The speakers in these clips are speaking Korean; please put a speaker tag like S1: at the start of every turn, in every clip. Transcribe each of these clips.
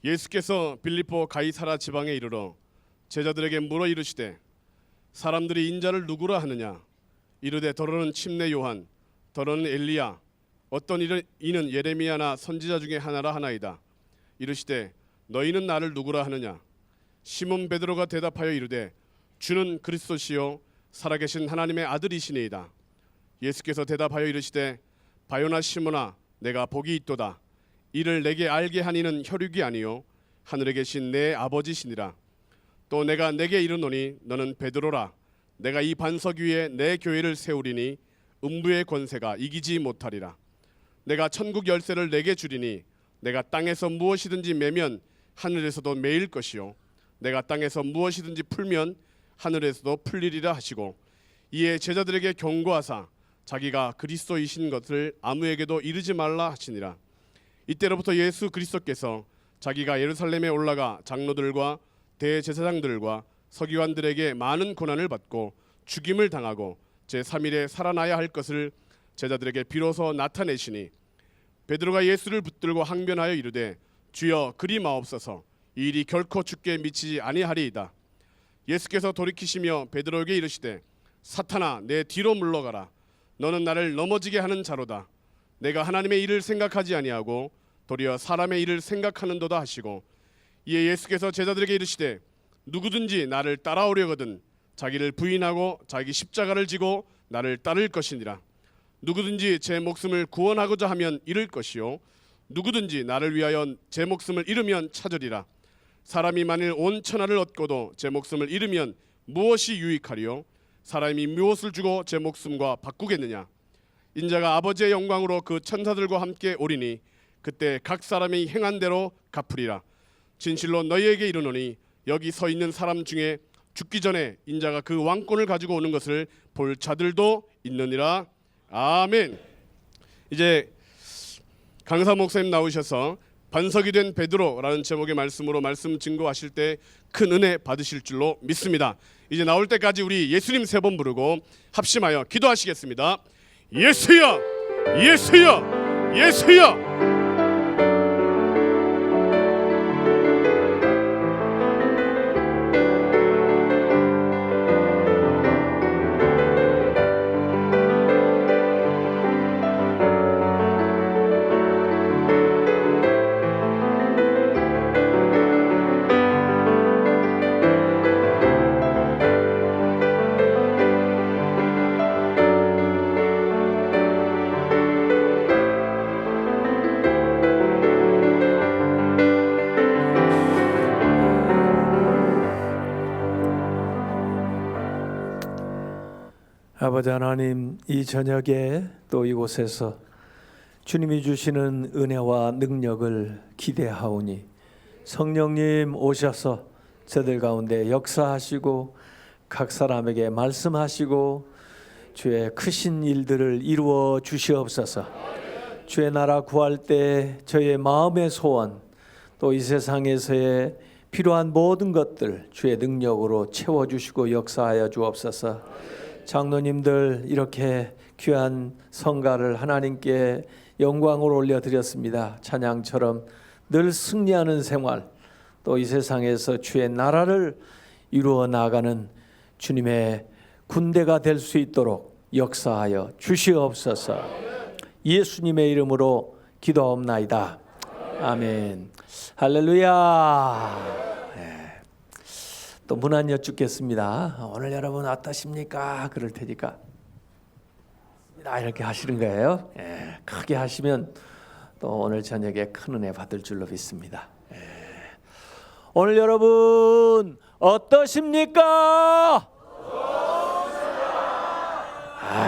S1: 예수께서 빌립보 가이사라 지방에 이르러 제자들에게 물어 이르시되 사람들이 인자를 누구라 하느냐? 이르되 더러는 침례 요한, 더러는 엘리야, 어떤 이는 예레미야나 선지자 중에 하나라 하나이다. 이르시되 너희는 나를 누구라 하느냐? 시몬 베드로가 대답하여 이르되 주는 그리스도시요 살아계신 하나님의 아들이시니이다. 예수께서 대답하여 이르시되 바요나 시몬아, 내가 복이 있도다. 이를 내게 알게 하니는 혈육이 아니요 하늘에 계신 내 아버지시니라. 또 내가 내게 이르노니 너는 베드로라. 내가 이 반석 위에 내 교회를 세우리니 음부의 권세가 이기지 못하리라. 내가 천국 열쇠를 내게 주리니 내가 땅에서 무엇이든지 매면 하늘에서도 매일 것이요 내가 땅에서 무엇이든지 풀면 하늘에서도 풀리리라 하시고, 이에 제자들에게 경고하사 자기가 그리스도이신 것을 아무에게도 이르지 말라 하시니라. 이때로부터 예수 그리스도께서 자기가 예루살렘에 올라가 장로들과 대제사장들과 서기관들에게 많은 고난을 받고 죽임을 당하고 제3일에 살아나야 할 것을 제자들에게 비로소 나타내시니, 베드로가 예수를 붙들고 항변하여 이르되 주여 그리 마옵소서, 이 일이 결코 주께 미치지 아니하리이다. 예수께서 돌이키시며 베드로에게 이르시되 사탄아, 내 뒤로 물러가라. 너는 나를 넘어지게 하는 자로다. 내가 하나님의 일을 생각하지 아니하고 도리어 사람의 일을 생각하는도다 하시고, 이에 예수께서 제자들에게 이르시되 누구든지 나를 따라오려거든 자기를 부인하고 자기 십자가를 지고 나를 따를 것이니라. 누구든지 제 목숨을 구원하고자 하면 잃을 것이요 누구든지 나를 위하여 제 목숨을 잃으면 찾으리라. 사람이 만일 온 천하를 얻고도 제 목숨을 잃으면 무엇이 유익하리요? 사람이 무엇을 주고 제 목숨과 바꾸겠느냐? 인자가 아버지의 영광으로 그 천사들과 함께 오리니 그때 각 사람이 행한 대로 갚으리라. 진실로 너희에게 이르노니 여기 서 있는 사람 중에 죽기 전에 인자가 그 왕권을 가지고 오는 것을 볼 자들도 있느니라. 아멘. 이제 강사 목사님 나오셔서 반석이 된 베드로라는 제목의 말씀으로 말씀 증거하실 때 큰 은혜 받으실 줄로 믿습니다. 이제 나올 때까지 우리 예수님 3번 부르고 합심하여 기도하시겠습니다. 예수여, 예수여, 예수여.
S2: 아버지 하나님, 이 저녁에 또 이곳에서 주님이 주시는 은혜와 능력을 기대하오니 성령님 오셔서 저들 가운데 역사하시고 각 사람에게 말씀하시고 주의 크신 일들을 이루어 주시옵소서. 주의 나라 구할 때 저의 마음의 소원, 또 이 세상에서의 필요한 모든 것들 주의 능력으로 채워주시고 역사하여 주옵소서. 장로님들 이렇게 귀한 성가를 하나님께 영광으로 올려드렸습니다. 찬양처럼 늘 승리하는 생활, 또 이 세상에서 주의 나라를 이루어 나가는 주님의 군대가 될 수 있도록 역사하여 주시옵소서. 예수님의 이름으로 기도하옵나이다. 아멘. 할렐루야. 또 문안 여쭙겠습니다. 오늘 여러분 어떠십니까? 그럴 테니까 이렇게 하시는 거예요. 크게 하시면 또 오늘 저녁에 큰 은혜 받을 줄로 믿습니다. 오늘 여러분 어떠십니까?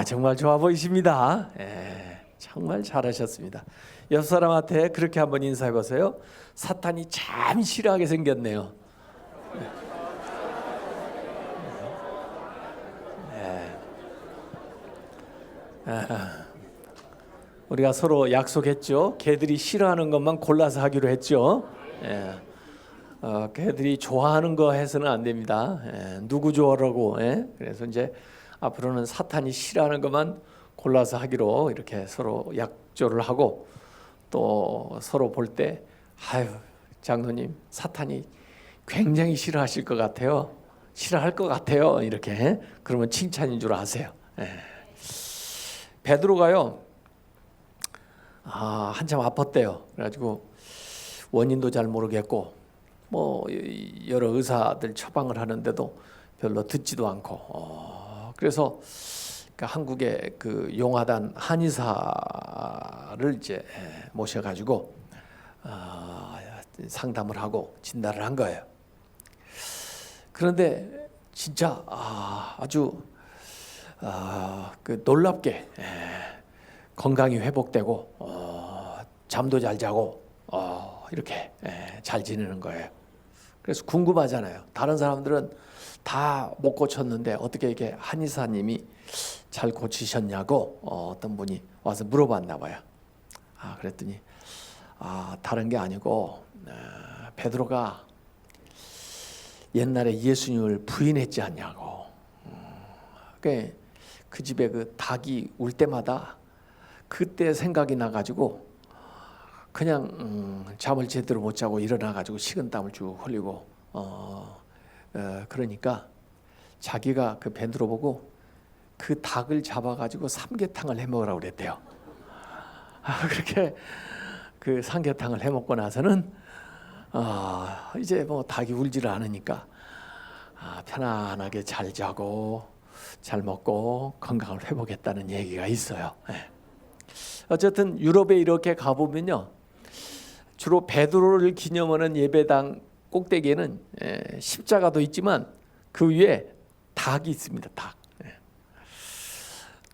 S2: 정말 좋아 보이십니다. 정말 잘하셨습니다. 옆 사람한테 그렇게 한번 인사해 보세요. 사탄이 참 싫어하게 생겼네요. 우리가 서로 약속했죠. 개들이 싫어하는 것만 골라서 하기로 했죠. 개들이 좋아하는 거 해서는 안 됩니다. 누구 좋아하라고. 그래서 이제 앞으로는 사탄이 싫어하는 것만 골라서 하기로 이렇게 서로 약조를 하고, 또 서로 볼 때 아유 장로님, 사탄이 굉장히 싫어하실 것 같아요. 싫어할 것 같아요. 이렇게 그러면 칭찬인 줄 아세요. 베드로가요, 한참 아팠대요. 그래가지고 원인도 잘 모르겠고 뭐 여러 의사들 처방을 하는데도 별로 듣지도 않고 그래서 한국의 그 용화단 한의사를 이제 모셔가지고 상담을 하고 진단을 한 거예요. 그런데 진짜 아주 그 놀랍게 건강이 회복되고 잠도 잘 자고 이렇게 잘 지내는 거예요. 그래서 궁금하잖아요. 다른 사람들은 다 못 고쳤는데 어떻게 이렇게 한의사님이 잘 고치셨냐고 어떤 분이 와서 물어봤나 봐요. 그랬더니 다른 게 아니고 베드로가 옛날에 예수님을 부인했지 않냐고. 그 집에 그 닭이 울 때마다 그때 생각이 나가지고 그냥 잠을 제대로 못 자고 일어나가지고 식은땀을 쭉 흘리고 그러니까 자기가 그 베드로 보고 그 닭을 잡아가지고 삼계탕을 해먹으라고 그랬대요. 그렇게 그 삼계탕을 해먹고 나서는 이제 뭐 닭이 울지를 않으니까 편안하게 잘 자고 잘 먹고 건강을 회복했다는 얘기가 있어요. 어쨌든 유럽에 이렇게 가보면요, 주로 베드로를 기념하는 예배당 꼭대기에는 십자가도 있지만 그 위에 닭이 있습니다. 닭.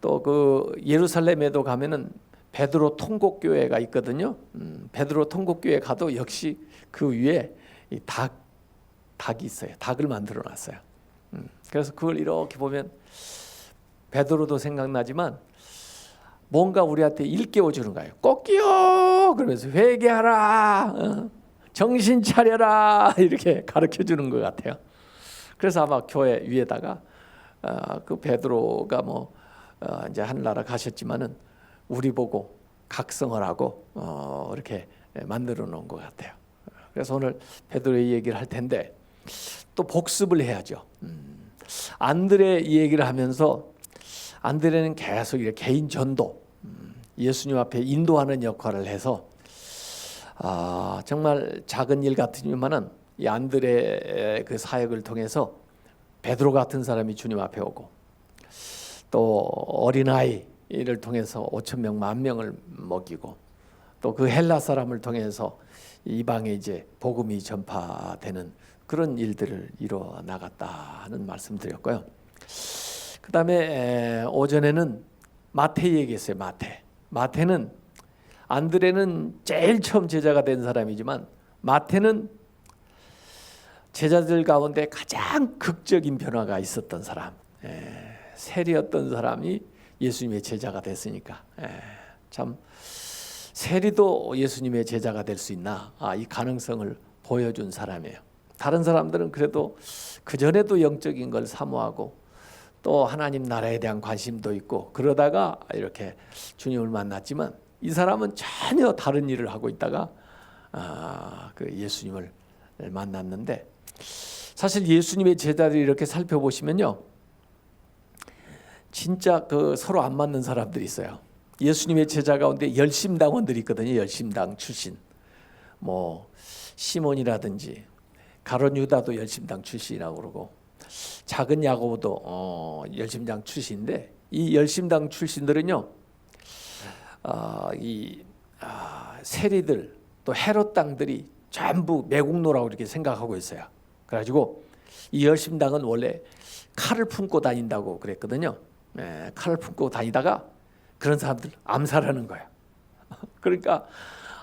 S2: 또 그 예루살렘에도 가면은 베드로 통곡교회가 있거든요. 베드로 통곡교회 가도 역시 그 위에 이 닭이 있어요. 닭을 만들어 놨어요. 그래서 그걸 이렇게 보면 베드로도 생각나지만 뭔가 우리한테 일깨워 주는 거예요. 꺾여 그러면서 회개하라, 정신 차려라 이렇게 가르쳐 주는 것 같아요. 그래서 아마 교회 위에다가 그 베드로가 뭐 이제 하늘나라 가셨지만은 우리 보고 각성하라고 이렇게 만들어 놓은 것 같아요. 그래서 오늘 베드로의 얘기를 할 텐데 또 복습을 해야죠. 안드레 이 얘기를 하면서 안드레는 계속 이렇게 개인 전도, 예수님 앞에 인도하는 역할을 해서 정말 작은 일 같으지만은 이 안드레의 그 사역을 통해서 베드로 같은 사람이 주님 앞에 오고 또 어린아이를 통해서 5천 명, 10,000명을 먹이고 또 그 헬라 사람을 통해서 이방에 이제 복음이 전파되는 그런 일들을 이루어 나갔다는 말씀드렸고요. 그 다음에 오전에는 마태 얘기했어요. 마태는 안드레는 제일 처음 제자가 된 사람이지만 마태는 제자들 가운데 가장 극적인 변화가 있었던 사람, 세리였던 사람이 예수님의 제자가 됐으니까 참 세리도 예수님의 제자가 될 수 있나, 이 가능성을 보여준 사람이에요. 다른 사람들은 그래도 그전에도 영적인 걸 사모하고 또 하나님 나라에 대한 관심도 있고 그러다가 이렇게 주님을 만났지만 이 사람은 전혀 다른 일을 하고 있다가 그 예수님을 만났는데, 사실 예수님의 제자들이 이렇게 살펴보시면요, 진짜 그 서로 안 맞는 사람들이 있어요. 예수님의 제자 가운데 열심당원들이 있거든요. 열심당 출신, 뭐 시몬이라든지 가룟 유다도 열심당 출신이라고 그러고 작은 야고보도 열심당 출신인데, 이 열심당 출신들은요, 세리들 또 헤롯 당들이 전부 매국노라고 이렇게 생각하고 있어요. 그래가지고 이 열심당은 원래 칼을 품고 다닌다고 그랬거든요. 칼을 품고 다니다가 그런 사람들 암살하는 거예요. 그러니까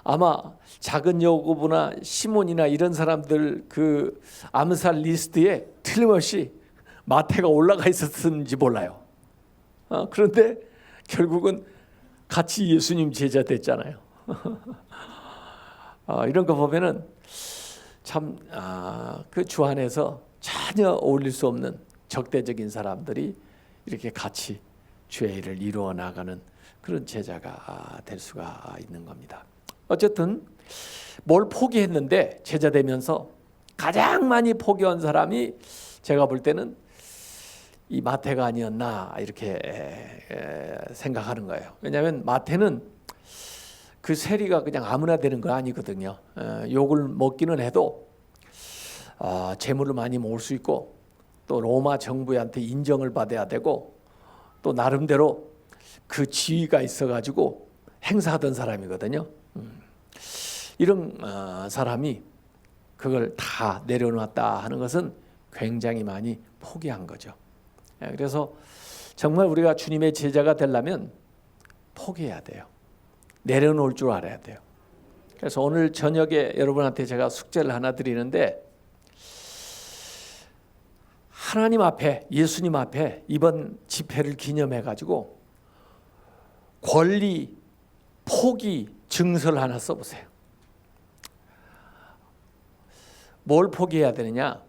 S2: 아마 작은 야고보나 시몬이나 이런 사람들 그 암살 리스트에 틀림없이 마태가 올라가 있었는지 몰라요. 그런데 결국은 같이 예수님 제자 됐잖아요. 이런 거 보면은 참 그 주 안에서 전혀 어울릴 수 없는 적대적인 사람들이 이렇게 같이 주의 일을 이루어 나가는 그런 제자가 될 수가 있는 겁니다. 어쨌든 뭘 포기했는데 제자 되면서 가장 많이 포기한 사람이 제가 볼 때는 이 마태가 아니었나 이렇게 생각하는 거예요. 왜냐하면 마태는 그 세리가 그냥 아무나 되는 거 아니거든요. 욕을 먹기는 해도 재물을 많이 모을 수 있고 또 로마 정부한테 인정을 받아야 되고 또 나름대로 그 지위가 있어가지고 행사하던 사람이거든요. 이런 사람이 그걸 다 내려놨다 하는 것은 굉장히 많이 포기한 거죠. 그래서 정말 우리가 주님의 제자가 되려면 포기해야 돼요. 내려놓을 줄 알아야 돼요. 그래서 오늘 저녁에 여러분한테 제가 숙제를 하나 드리는데, 하나님 앞에, 예수님 앞에 이번 집회를 기념해 가지고 권리 포기 증서를 하나 써보세요. 뭘 포기해야 되느냐?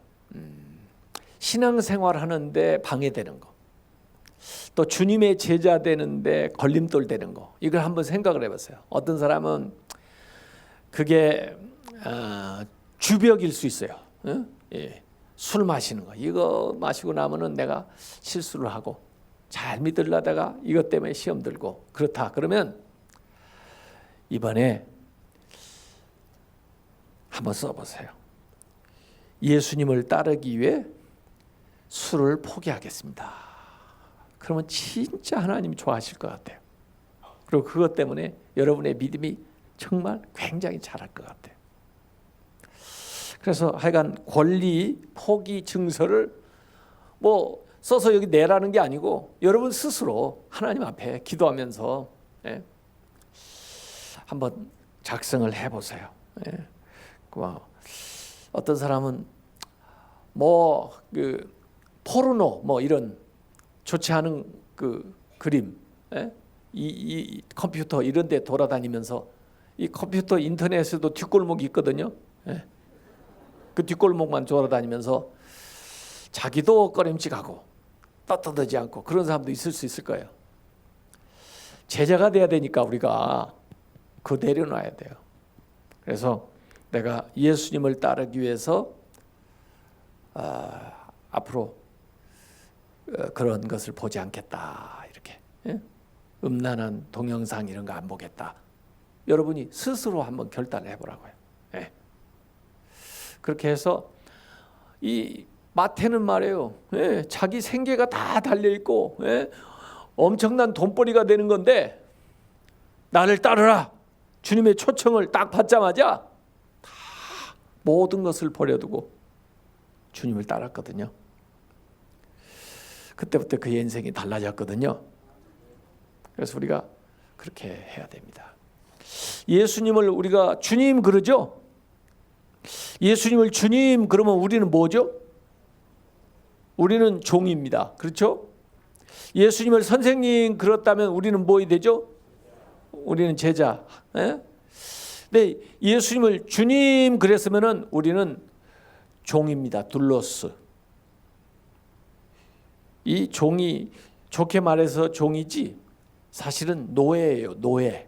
S2: 신앙생활 하는데 방해되는 거, 또 주님의 제자 되는데 걸림돌 되는 거, 이걸 한번 생각을 해보세요. 어떤 사람은 그게 주벽일 수 있어요. 예. 술 마시는 거, 이거 마시고 나면은 내가 실수를 하고 잘 믿으려다가 이것 때문에 시험 들고 그렇다. 그러면 이번에 한번 써보세요. 예수님을 따르기 위해 술을 포기하겠습니다. 그러면 진짜 하나님 좋아하실 것 같아요. 그리고 그것 때문에 여러분의 믿음이 정말 굉장히 자랄 것 같아요. 그래서 하여간 권리 포기 증서를 뭐 써서 여기 내라는 게 아니고 여러분 스스로 하나님 앞에 기도하면서 한번 작성을 해보세요. 어떤 사람은 뭐 그 포르노 뭐 이런 좋지 않은 그 그림, 이 컴퓨터 이런 데 돌아다니면서, 이 컴퓨터 인터넷에도 뒷골목이 있거든요. 그 뒷골목만 돌아다니면서 자기도 꺼림칙하고 떳떳하지 않고 그런 사람도 있을 수 있을 거예요. 제자가 돼야 되니까 우리가 그거 내려놔야 돼요. 그래서 내가 예수님을 따르기 위해서 앞으로 그런 것을 보지 않겠다, 이렇게 음란한 동영상 이런 거 안 보겠다. 여러분이 스스로 한번 결단을 해보라고요. 그렇게 해서 이 마태는 말이에요. 자기 생계가 다 달려 있고 엄청난 돈벌이가 되는 건데, 나를 따르라 주님의 초청을 딱 받자마자 다 모든 것을 버려두고 주님을 따랐거든요. 그때부터 그의 인생이 달라졌거든요. 그래서 우리가 그렇게 해야 됩니다. 예수님을 우리가 주님 그러죠? 예수님을 주님 그러면 우리는 뭐죠? 우리는 종입니다. 그렇죠? 예수님을 선생님 그렇다면 우리는 뭐이 되죠? 우리는 제자. 근데 예수님을 주님 그랬으면은 우리는 종입니다. 둘로스. 이 종이 좋게 말해서 종이지 사실은 노예예요. 노예.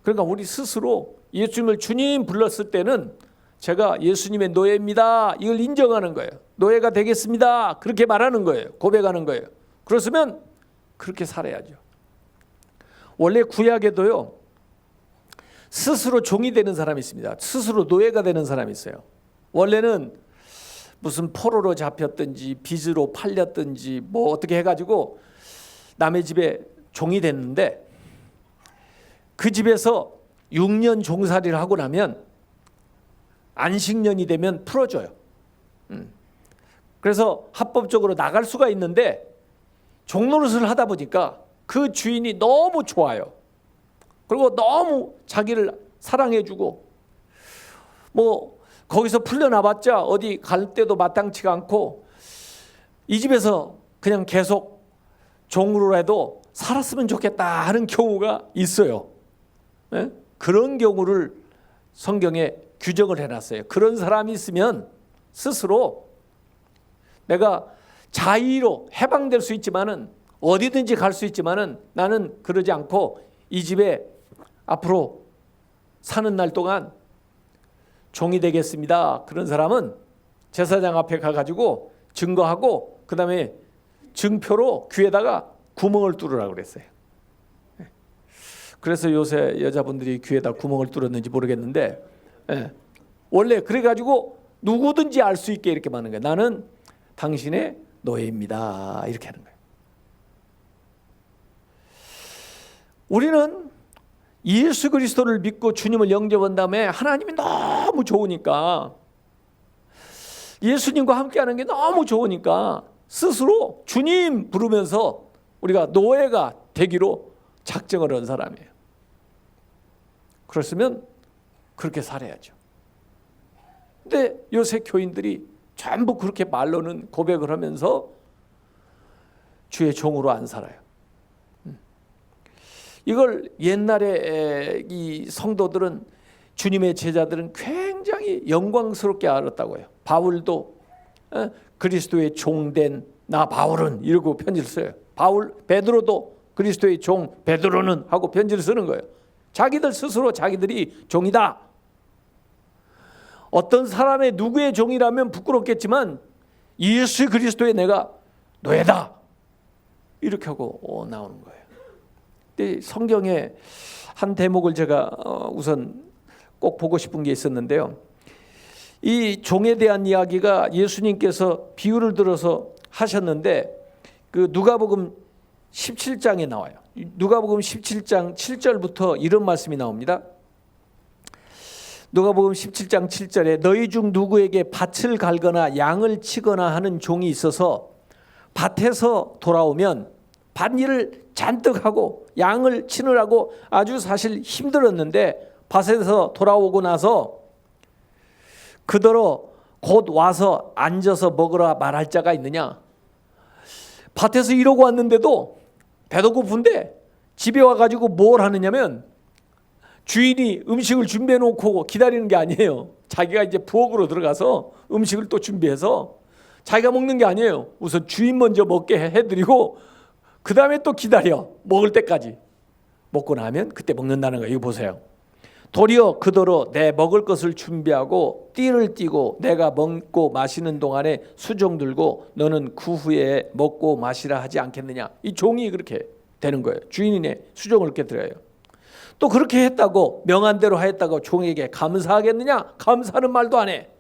S2: 그러니까 우리 스스로 예수님을 주님 불렀을 때는 제가 예수님의 노예입니다, 이걸 인정하는 거예요. 노예가 되겠습니다, 그렇게 말하는 거예요. 고백하는 거예요. 그렇으면 그렇게 살아야죠. 원래 구약에도요, 스스로 종이 되는 사람이 있습니다. 스스로 노예가 되는 사람이 있어요. 원래는 무슨 포로로 잡혔든지 빚으로 팔렸든지 뭐 어떻게 해가지고 남의 집에 종이 됐는데, 그 집에서 6년 종살이를 하고 나면 안식년이 되면 풀어줘요. 그래서 합법적으로 나갈 수가 있는데, 종노릇을 하다 보니까 그 주인이 너무 좋아요. 그리고 너무 자기를 사랑해주고, 뭐 거기서 풀려나봤자 어디 갈 때도 마땅치가 않고, 이 집에서 그냥 계속 종으로라도 살았으면 좋겠다 하는 경우가 있어요. 그런 경우를 성경에 규정을 해놨어요. 그런 사람이 있으면 스스로 내가 자의로 해방될 수 있지만은, 어디든지 갈 수 있지만은 나는 그러지 않고 이 집에 앞으로 사는 날 동안 종이 되겠습니다. 그런 사람은 제사장 앞에 가가지고 증거하고 그 다음에 증표로 귀에다가 구멍을 뚫으라고 그랬어요. 그래서 요새 여자분들이 귀에다 구멍을 뚫었는지 모르겠는데 원래 그래가지고 누구든지 알 수 있게 이렇게 하는 거예요. 나는 당신의 노예입니다. 이렇게 하는 거예요. 우리는 예수 그리스도를 믿고 주님을 영접한 다음에 하나님이 너무 좋으니까 예수님과 함께하는 게 너무 좋으니까 스스로 주님 부르면서 우리가 노예가 되기로 작정을 한 사람이에요. 그렇으면 그렇게 살아야죠. 근데 요새 교인들이 전부 그렇게 말로는 고백을 하면서 주의 종으로 안 살아요. 이걸 옛날에 이 성도들은 주님의 제자들은 굉장히 영광스럽게 알았다고요. 바울도 그리스도의 종된 나 바울은 이러고 편지를 써요. 베드로도 그리스도의 종 베드로는 하고 편지를 쓰는 거예요. 자기들 스스로 자기들이 종이다. 어떤 사람의 누구의 종이라면 부끄럽겠지만 예수 그리스도의 내가 노예다. 이렇게 하고 나오는 거예요. 근데 성경의 한 대목을 제가 우선 꼭 보고 싶은 게 있었는데요. 이 종에 대한 이야기가 예수님께서 비유를 들어서 하셨는데 그 누가복음 17장에 나와요. 누가복음 17장 7절부터 이런 말씀이 나옵니다. 누가복음 17장 7절에 너희 중 누구에게 밭을 갈거나 양을 치거나 하는 종이 있어서 밭에서 돌아오면 밭일을 잔뜩 하고 양을 치느라고 아주 사실 힘들었는데 밭에서 돌아오고 나서 그더러 곧 와서 앉아서 먹으라 말할 자가 있느냐. 밭에서 이러고 왔는데도 배도 고픈데 집에 와가지고 뭘 하느냐면 주인이 음식을 준비해 놓고 기다리는 게 아니에요. 자기가 이제 부엌으로 들어가서 음식을 또 준비해서 자기가 먹는 게 아니에요. 우선 주인 먼저 먹게 해드리고 그 다음에 또 기다려 먹을 때까지. 먹고 나면 그때 먹는다는 거예요. 이거 보세요. 도리어 그더러 내 먹을 것을 준비하고 띠를 띠고 내가 먹고 마시는 동안에 수종 들고 너는 그 후에 먹고 마시라 하지 않겠느냐. 이 종이 그렇게 되는 거예요. 주인이네 수종을 이렇게 드려요. 또 그렇게 했다고 명한 대로 하였다고 종에게 감사하겠느냐. 감사하는 말도 안 해.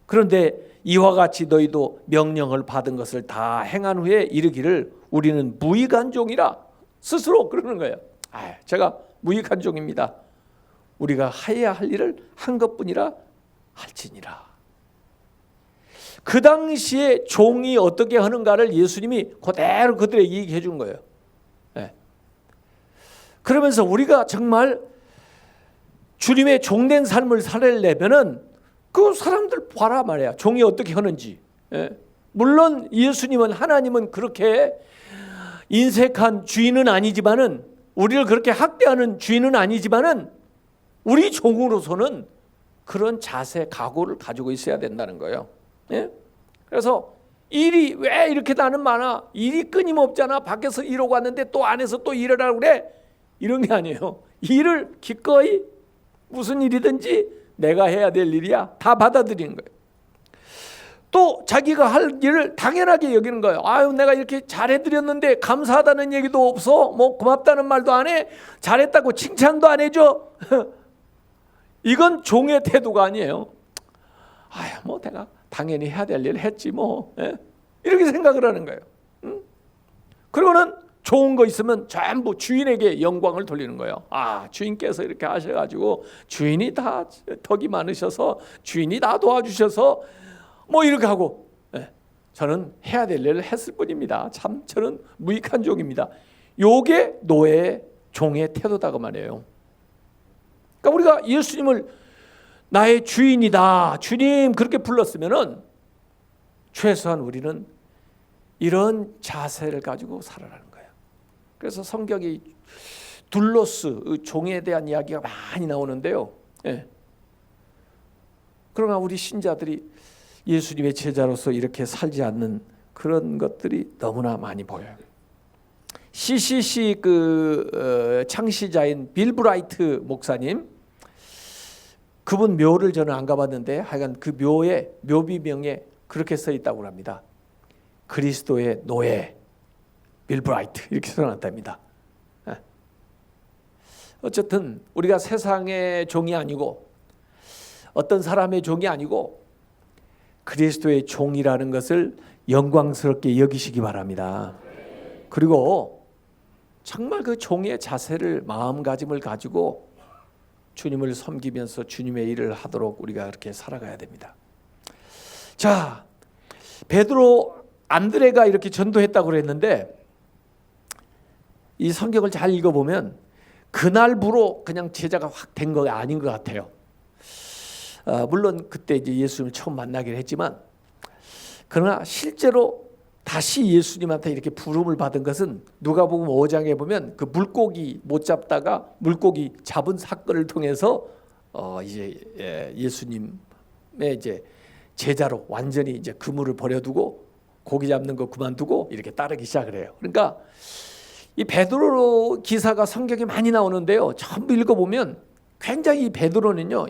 S2: 그런데 이와 같이 너희도 명령을 받은 것을 다 행한 후에 이르기를 우리는 무익한 종이라 스스로 그러는 거예요. 제가 무익한 종입니다. 우리가 해야 할 일을 한 것뿐이라 할지니라. 그 당시에 종이 어떻게 하는가를 예수님이 그대로 그들에게 얘기해 준 거예요. 그러면서 우리가 정말 주님의 종된 삶을 살려면은 그 사람들 봐라 말이야. 종이 어떻게 하는지. 물론 예수님은 하나님은 그렇게 인색한 주인은 아니지만은 우리를 그렇게 학대하는 주인은 아니지만은 우리 종으로서는 그런 자세, 각오를 가지고 있어야 된다는 거예요. 그래서 일이 왜 이렇게 나는 많아? 일이 끊임없잖아. 밖에서 일하고 왔는데 또 안에서 또 일하라고 그래? 이런 게 아니에요. 일을 기꺼이 무슨 일이든지 내가 해야 될 일이야. 다 받아들이는 거예요. 또 자기가 할 일을 당연하게 여기는 거예요. 아유, 내가 이렇게 잘해드렸는데 감사하다는 얘기도 없어. 뭐 고맙다는 말도 안 해. 잘했다고 칭찬도 안 해줘. 이건 종의 태도가 아니에요. 아유, 뭐 내가 당연히 해야 될 일을 했지 뭐. 이렇게 생각을 하는 거예요. 그리고는 좋은 거 있으면 전부 주인에게 영광을 돌리는 거예요. 주인께서 이렇게 하셔가지고 주인이 다 덕이 많으셔서 주인이 다 도와주셔서 뭐 이렇게 하고 저는 해야 될 일을 했을 뿐입니다. 참 저는 무익한 종입니다. 요게 노예 종의 태도다고 말이에요. 그러니까 우리가 예수님을 나의 주인이다, 주님 그렇게 불렀으면은 최소한 우리는 이런 자세를 가지고 살아가는 거예요. 그래서 성경이 둘로스 종에 대한 이야기가 많이 나오는데요. 그러나 우리 신자들이 예수님의 제자로서 이렇게 살지 않는 그런 것들이 너무나 많이 보여요. CCC 창시자인 빌 브라이트 목사님, 그분 묘를 저는 안 가봤는데 하여간 그 묘에 묘비명에 그렇게 써 있다고 합니다. 그리스도의 노예 빌브라이트 이렇게 써놨답니다. 어쨌든 우리가 세상의 종이 아니고 어떤 사람의 종이 아니고 그리스도의 종이라는 것을 영광스럽게 여기시기 바랍니다. 그리고 정말 그 종의 자세를 마음가짐을 가지고 주님을 섬기면서 주님의 일을 하도록 우리가 그렇게 살아가야 됩니다. 자, 베드로 안드레가 이렇게 전도했다고 그랬는데 이 성경을 잘 읽어보면 그날부로 그냥 제자가 확 된 거 아닌 것 같아요. 물론 그때 이제 예수님을 처음 만나긴 했지만 그러나 실제로 다시 예수님한테 이렇게 부름을 받은 것은 누가복음 5장에 보면 그 물고기 못 잡다가 물고기 잡은 사건을 통해서 이제 예수님의 이제 제자로 완전히 이제 그물을 버려두고 고기 잡는 거 그만두고 이렇게 따르기 시작을 해요. 그러니까 이 베드로 기사가 성경에 많이 나오는데요. 전부 읽어보면 굉장히 베드로는요,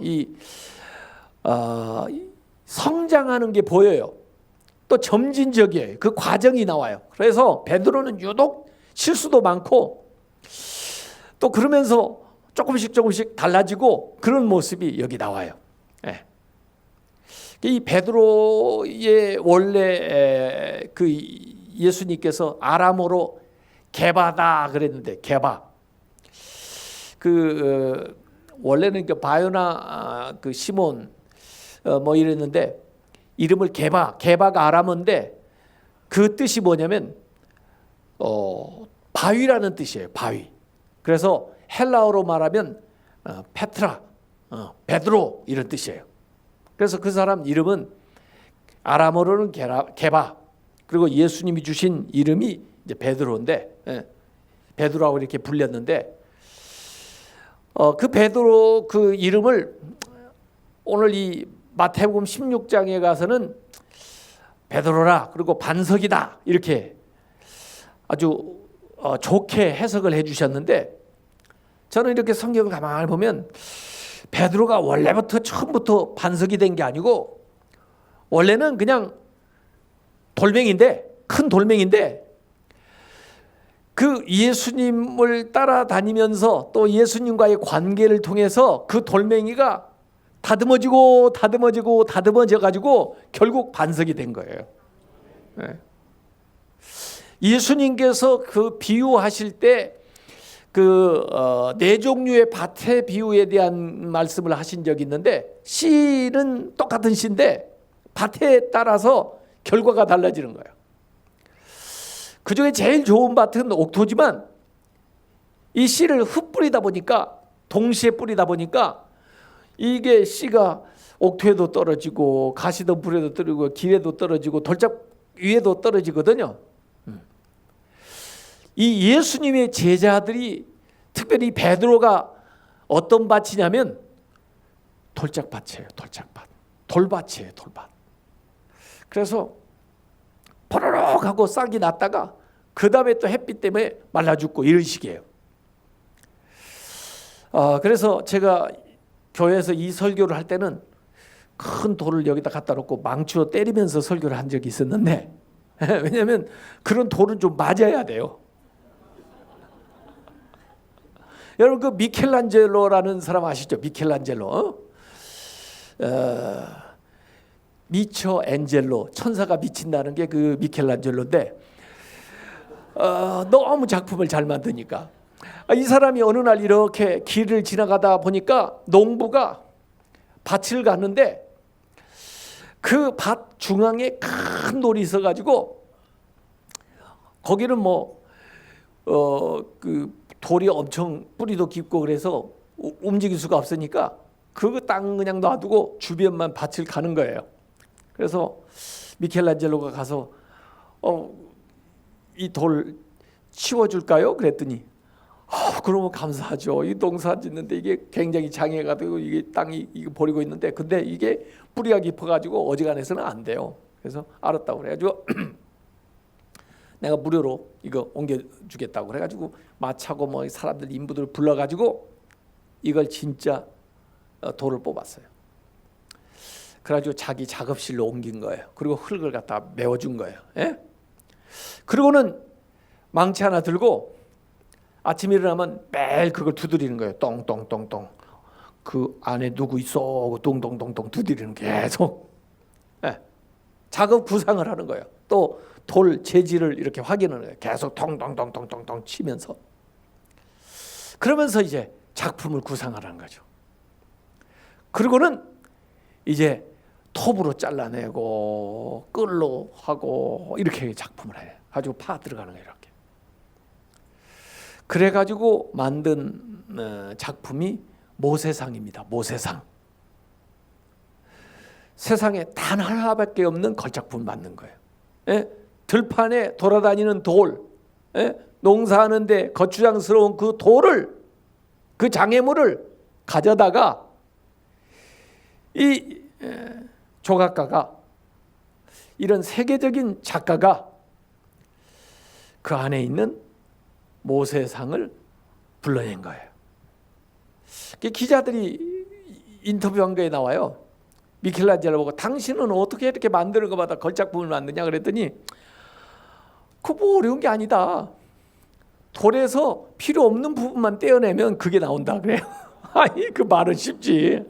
S2: 성장하는 게 보여요. 또 점진적이에요. 그 과정이 나와요. 그래서 베드로는 유독 실수도 많고 또 그러면서 조금씩 달라지고 그런 모습이 여기 나와요. 네. 이 베드로의 원래 그 예수님께서 아람어로 게바다 그랬는데 게바 원래는 그 바요나 그 시몬 뭐 이랬는데 이름을 게바가 아람어인데 그 뜻이 뭐냐면 바위라는 뜻이에요. 바위. 그래서 헬라어로 말하면 페트라, 베드로 이런 뜻이에요. 그래서 그 사람 이름은 아람어로는 게바 그리고 예수님이 주신 이름이 이제 베드로인데 베드로라고 이렇게 불렸는데 그 베드로 그 이름을 오늘 이 마태복음 16장에 가서는 베드로라 그리고 반석이다 이렇게 아주 좋게 해석을 해주셨는데 저는 이렇게 성경을 가만히 보면 베드로가 원래부터 처음부터 반석이 된 게 아니고 원래는 그냥 돌멩인데 큰 돌멩인데 그 예수님을 따라다니면서 또 예수님과의 관계를 통해서 그 돌멩이가 다듬어져 가지고 결국 반석이 된 거예요. 예수님께서 그 비유하실 때 그 네 종류의 밭의 비유에 대한 말씀을 하신 적이 있는데 씨는 똑같은 씨인데 밭에 따라서 결과가 달라지는 거예요. 그 중에 제일 좋은 밭은 옥토지만 이 씨를 흩뿌리다 보니까 동시에 뿌리다 보니까 이게 씨가 옥토에도 떨어지고 가시덤불에도 떨어지고 길에도 떨어지고 돌짝 위에도 떨어지거든요. 이 예수님의 제자들이 특별히 베드로가 어떤 밭이냐면 돌짝밭이에요. 돌밭이에요. 돌밭. 그래서 포로록 하고 싹이 났다가 그 다음에 또 햇빛 때문에 말라 죽고 이런 식이에요. 그래서 제가 교회에서 이 설교를 할 때는 큰 돌을 여기다 갖다 놓고 망치로 때리면서 설교를 한 적이 있었는데 왜냐하면 그런 돌은 좀 맞아야 돼요. 여러분 그 미켈란젤로라는 사람 아시죠? 미켈란젤로. 미처 엔젤로 천사가 미친다는 게 그 미켈란젤로인데 너무 작품을 잘 만드니까 이 사람이 어느 날 이렇게 길을 지나가다 보니까 농부가 밭을 갔는데 그 밭 중앙에 큰 돌이 있어가지고 거기는 그 돌이 엄청 뿌리도 깊고 그래서 움직일 수가 없으니까 그 땅 그냥 놔두고 주변만 밭을 가는 거예요. 그래서 미켈란젤로가 가서 이 돌 치워줄까요? 그랬더니 그러면 감사하죠. 이 농사 짓는데 이게 굉장히 장애가 되고 이게 땅이 이거 버리고 있는데 근데 이게 뿌리가 깊어가지고 어지간해서는 안 돼요. 그래서 알았다고 그래가지고 내가 무료로 이거 옮겨주겠다고 그래가지고 마차고 뭐 사람들 인부들 불러가지고 이걸 진짜 돌을 뽑았어요. 그래가지고 자기 작업실로 옮긴 거예요. 그리고 흙을 갖다 메워준 거예요. 예? 그리고는 망치 하나 들고 아침에 일어나면 매일 그걸 두드리는 거예요. 똥똥똥똥. 그 안에 누구 있어? 똥똥똥똥 두드리는 게 계속. 예. 작업 구상을 하는 거예요. 또 돌 재질을 이렇게 확인하는 거예요. 계속 통통통통통통 치면서. 그러면서 이제 작품을 구상하라는 거죠. 그리고는 이제 톱으로 잘라내고 끌로 하고 이렇게 작품을 해요. 가지고 파 들어가는 거예요. 이렇게. 그래가지고 만든 작품이 모세상입니다. 모세상. 세상에 단 하나밖에 없는 걸작품을 만든 거예요. 예? 들판에 돌아다니는 돌, 예? 농사하는데 거추장스러운 그 돌을, 그 장애물을 가져다가 이 조각가가, 이런 세계적인 작가가 그 안에 있는 모세상을 불러낸 거예요. 기자들이 인터뷰한 거에 나와요. 미켈란젤로 보고 당신은 어떻게 이렇게 만드는 것마다 걸작품을 만드냐 그랬더니 그거 뭐 어려운 게 아니다. 돌에서 필요 없는 부분만 떼어내면 그게 나온다 그래요. 아니 그 말은 쉽지.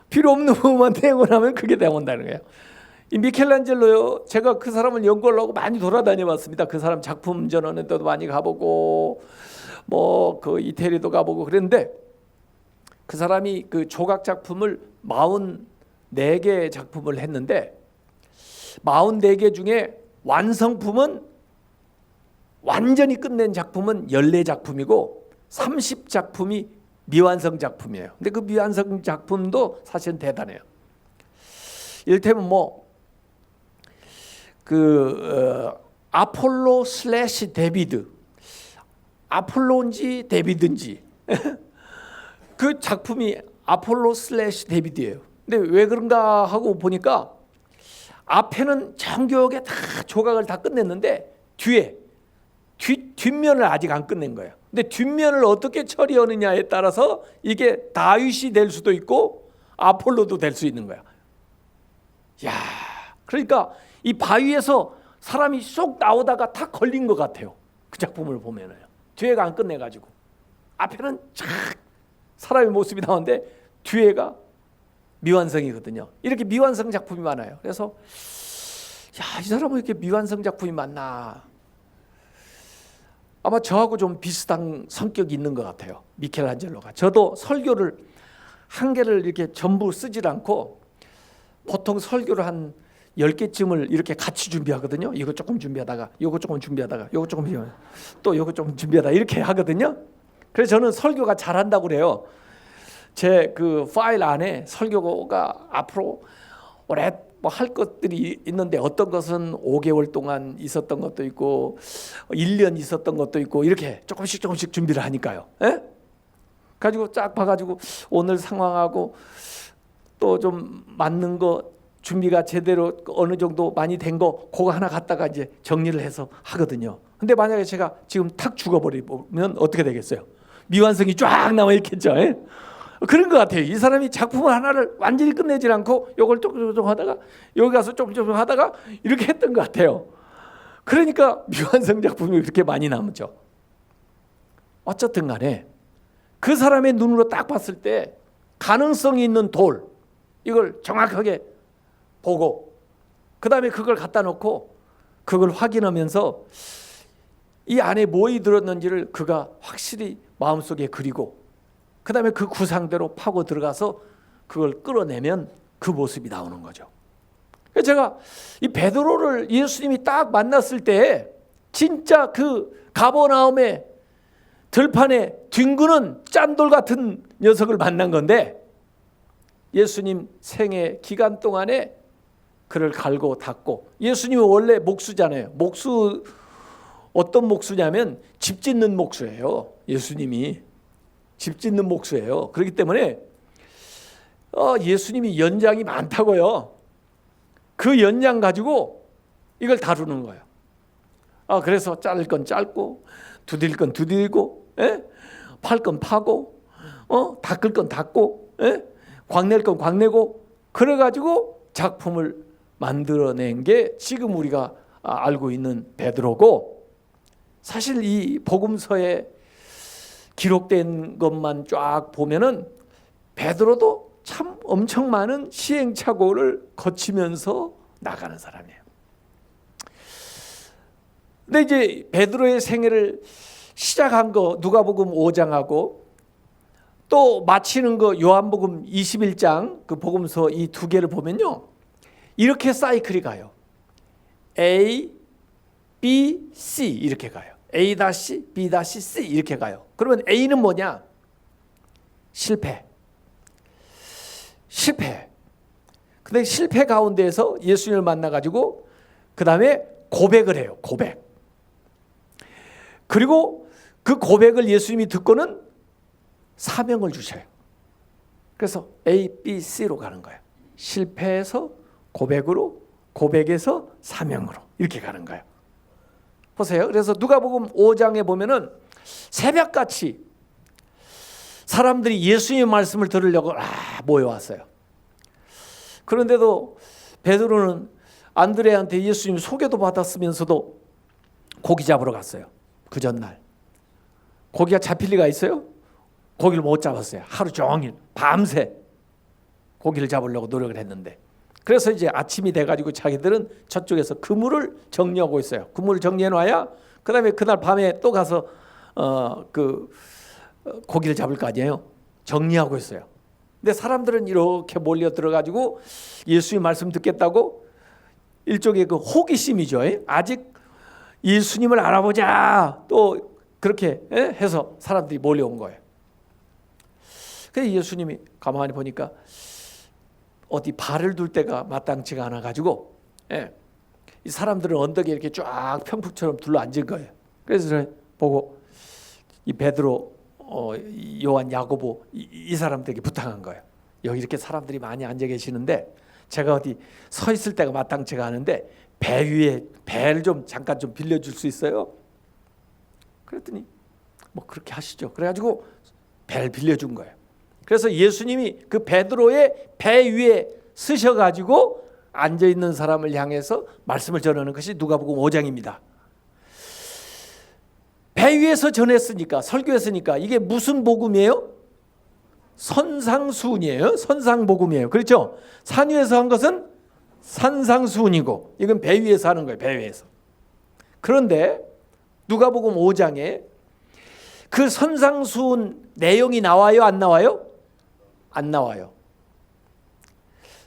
S2: 필요 없는 부분만 떼어내면 그게 나온다는 거예요. 이 미켈란젤로요. 제가 그 사람을 연구하려고 많이 돌아다녀 봤습니다. 그 사람 작품 전하는 데도 많이 가보고 뭐 그 이태리도 가보고 그랬는데 그 사람이 그 조각 작품을 44개 작품을 했는데 44개 중에 완성품은 완전히 끝낸 작품은 14작품이고 30작품이 미완성 작품이에요. 근데 그 미완성 작품도 사실은 대단해요. 이를테면 아폴로 슬래시 데비드, 아폴로인지 데비드인지 그 작품이 아폴로 슬래시 데비드예요. 근데 왜 그런가 하고 보니까 앞에는 정교하게 다 조각을 다 끝냈는데 뒷면을 아직 안 끝낸 거예요. 근데 뒷면을 어떻게 처리하느냐에 따라서 이게 다윗이 될 수도 있고 아폴로도 될 수 있는 거야. 야, 그러니까 이 바위에서 사람이 쏙 나오다가 다 걸린 것 같아요. 그 작품을 보면은 뒤에가 안 끝내가지고 앞에는 쫙 사람의 모습이 나오는데 뒤에가 미완성이거든요. 이렇게 미완성 작품이 많아요. 그래서 이 사람은 이렇게 미완성 작품이 많나? 아마 저하고 좀 비슷한 성격이 있는 것 같아요. 미켈란젤로가. 저도 설교를 한 개를 이렇게 전부 쓰질 않고 보통 설교를 한 10개쯤을 이렇게 같이 준비하거든요. 이거 조금 준비하다가 이거 조금 준비하다가 이거 조금 준비하다가 또 이거 조금 준비하다가 이렇게 하거든요. 그래서 저는 설교가 잘한다고 그래요. 제 그 파일 안에 설교가 앞으로 오래 할 것들이 있는데 어떤 것은 5개월 동안 있었던 것도 있고 1년 있었던 것도 있고 이렇게 조금씩 준비를 하니까요. 예? 가지고 쫙 봐가지고 오늘 상황하고 또 좀 맞는 거 준비가 제대로 어느 정도 많이 된 거 그거 하나 갖다가 이제 정리를 해서 하거든요. 근데 만약에 제가 지금 탁 죽어버리면 어떻게 되겠어요? 미완성이 쫙 남아 있겠죠. 예? 그런 것 같아요. 이 사람이 작품 하나를 완전히 끝내질 않고 이걸 조금 하다가 여기 가서 조금 하다가 이렇게 했던 것 같아요. 그러니까 미완성 작품이 그렇게 많이 남죠. 어쨌든 간에 그 사람의 눈으로 딱 봤을 때 가능성이 있는 돌 이걸 정확하게 보고 그 다음에 그걸 갖다 놓고 그걸 확인하면서 이 안에 뭐이 들었는지를 그가 확실히 마음속에 그리고 그 다음에 그 구상대로 파고 들어가서 그걸 끌어내면 그 모습이 나오는 거죠. 그래서 제가 이 베드로를 예수님이 딱 만났을 때 진짜 그 가버나움의 들판에 뒹구는 짠돌 같은 녀석을 만난 건데 예수님 생애 기간 동안에 그를 갈고 닦고 예수님은 원래 목수잖아요. 목수 어떤 목수냐면 집 짓는 목수예요. 예수님이 집 짓는 목수예요. 그렇기 때문에 예수님이 연장이 많다고요. 그 연장 가지고 이걸 다루는 거예요. 그래서 자를 건 짧고 두드릴 건 두드리고 팔 건 파고 닦을 건 닦고, 광낼 건 광내고, 그래가지고 작품을 만들어낸 게 지금 우리가 알고 있는 베드로고, 사실 이 복음서에 기록된 것만 쫙 보면은 베드로도 참 엄청 많은 시행착오를 거치면서 나가는 사람이에요. 근데 이제 베드로의 생애를 시작한 거 누가복음 5장하고 또 마치는 거 요한복음 21장 그 복음서 이 두 개를 보면요, 이렇게 사이클이 가요. A, B, C 이렇게 가요. A-, B-, C 이렇게 가요. 그러면 A는 뭐냐? 실패. 근데 실패 가운데에서 예수님을 만나가지고 그 다음에 고백을 해요. 고백. 그리고 그 고백을 예수님이 듣고는 사명을 주셔요. 그래서 A, B, C로 가는 거예요. 실패에서 고백으로, 고백에서 사명으로 이렇게 가는 거예요. 보세요. 그래서 누가복음 5장에 보면은 새벽같이 사람들이 예수님의 말씀을 들으려고 모여왔어요. 그런데도 베드로는 안드레한테 예수님 소개도 받았으면서도 고기 잡으러 갔어요. 그 전날. 고기가 잡힐 리가 있어요? 고기를 못 잡았어요. 하루 종일 밤새 고기를 잡으려고 노력을 했는데, 그래서 이제 아침이 돼가지고 자기들은 저쪽에서 그물을 정리하고 있어요. 그물을 정리해놔야 그 다음에 그날 밤에 또 가서 고기를 잡을 거 아니에요. 정리하고 있어요. 근데 사람들은 이렇게 몰려 들어가지고 예수님 말씀 듣겠다고 일종의 그 호기심이죠. 아직 예수님을 알아보자 또 그렇게 해서 사람들이 몰려온 거예요. 그래서 예수님이 가만히 보니까 어디 발을 둘 데가 마땅치가 않아 가지고 이 사람들은 언덕에 이렇게 쫙 평풍처럼 둘러 앉은 거예요. 그래서 보고 이 베드로, 요한, 야고보 이 사람들에게 부탁한 거예요. 여기 이렇게 사람들이 많이 앉아 계시는데 제가 어디 서 있을 때가 마땅치가 않은데 배 위에 배를 좀 잠깐 좀 빌려줄 수 있어요? 그랬더니 뭐 그렇게 하시죠. 그래가지고 배를 빌려준 거예요. 그래서 예수님이 그 베드로의 배 위에 쓰셔가지고 앉아 있는 사람을 향해서 말씀을 전하는 것이 누가복음 5장입니다. 배 위에서 전했으니까, 설교했으니까 이게 무슨 복음이에요? 선상수훈이에요. 선상복음이에요. 그렇죠? 산 위에서 한 것은 산상수훈이고 이건 배 위에서 하는 거예요. 배 위에서. 그런데 누가복음 5장에 그 선상수훈 내용이 나와요? 안 나와요? 안 나와요.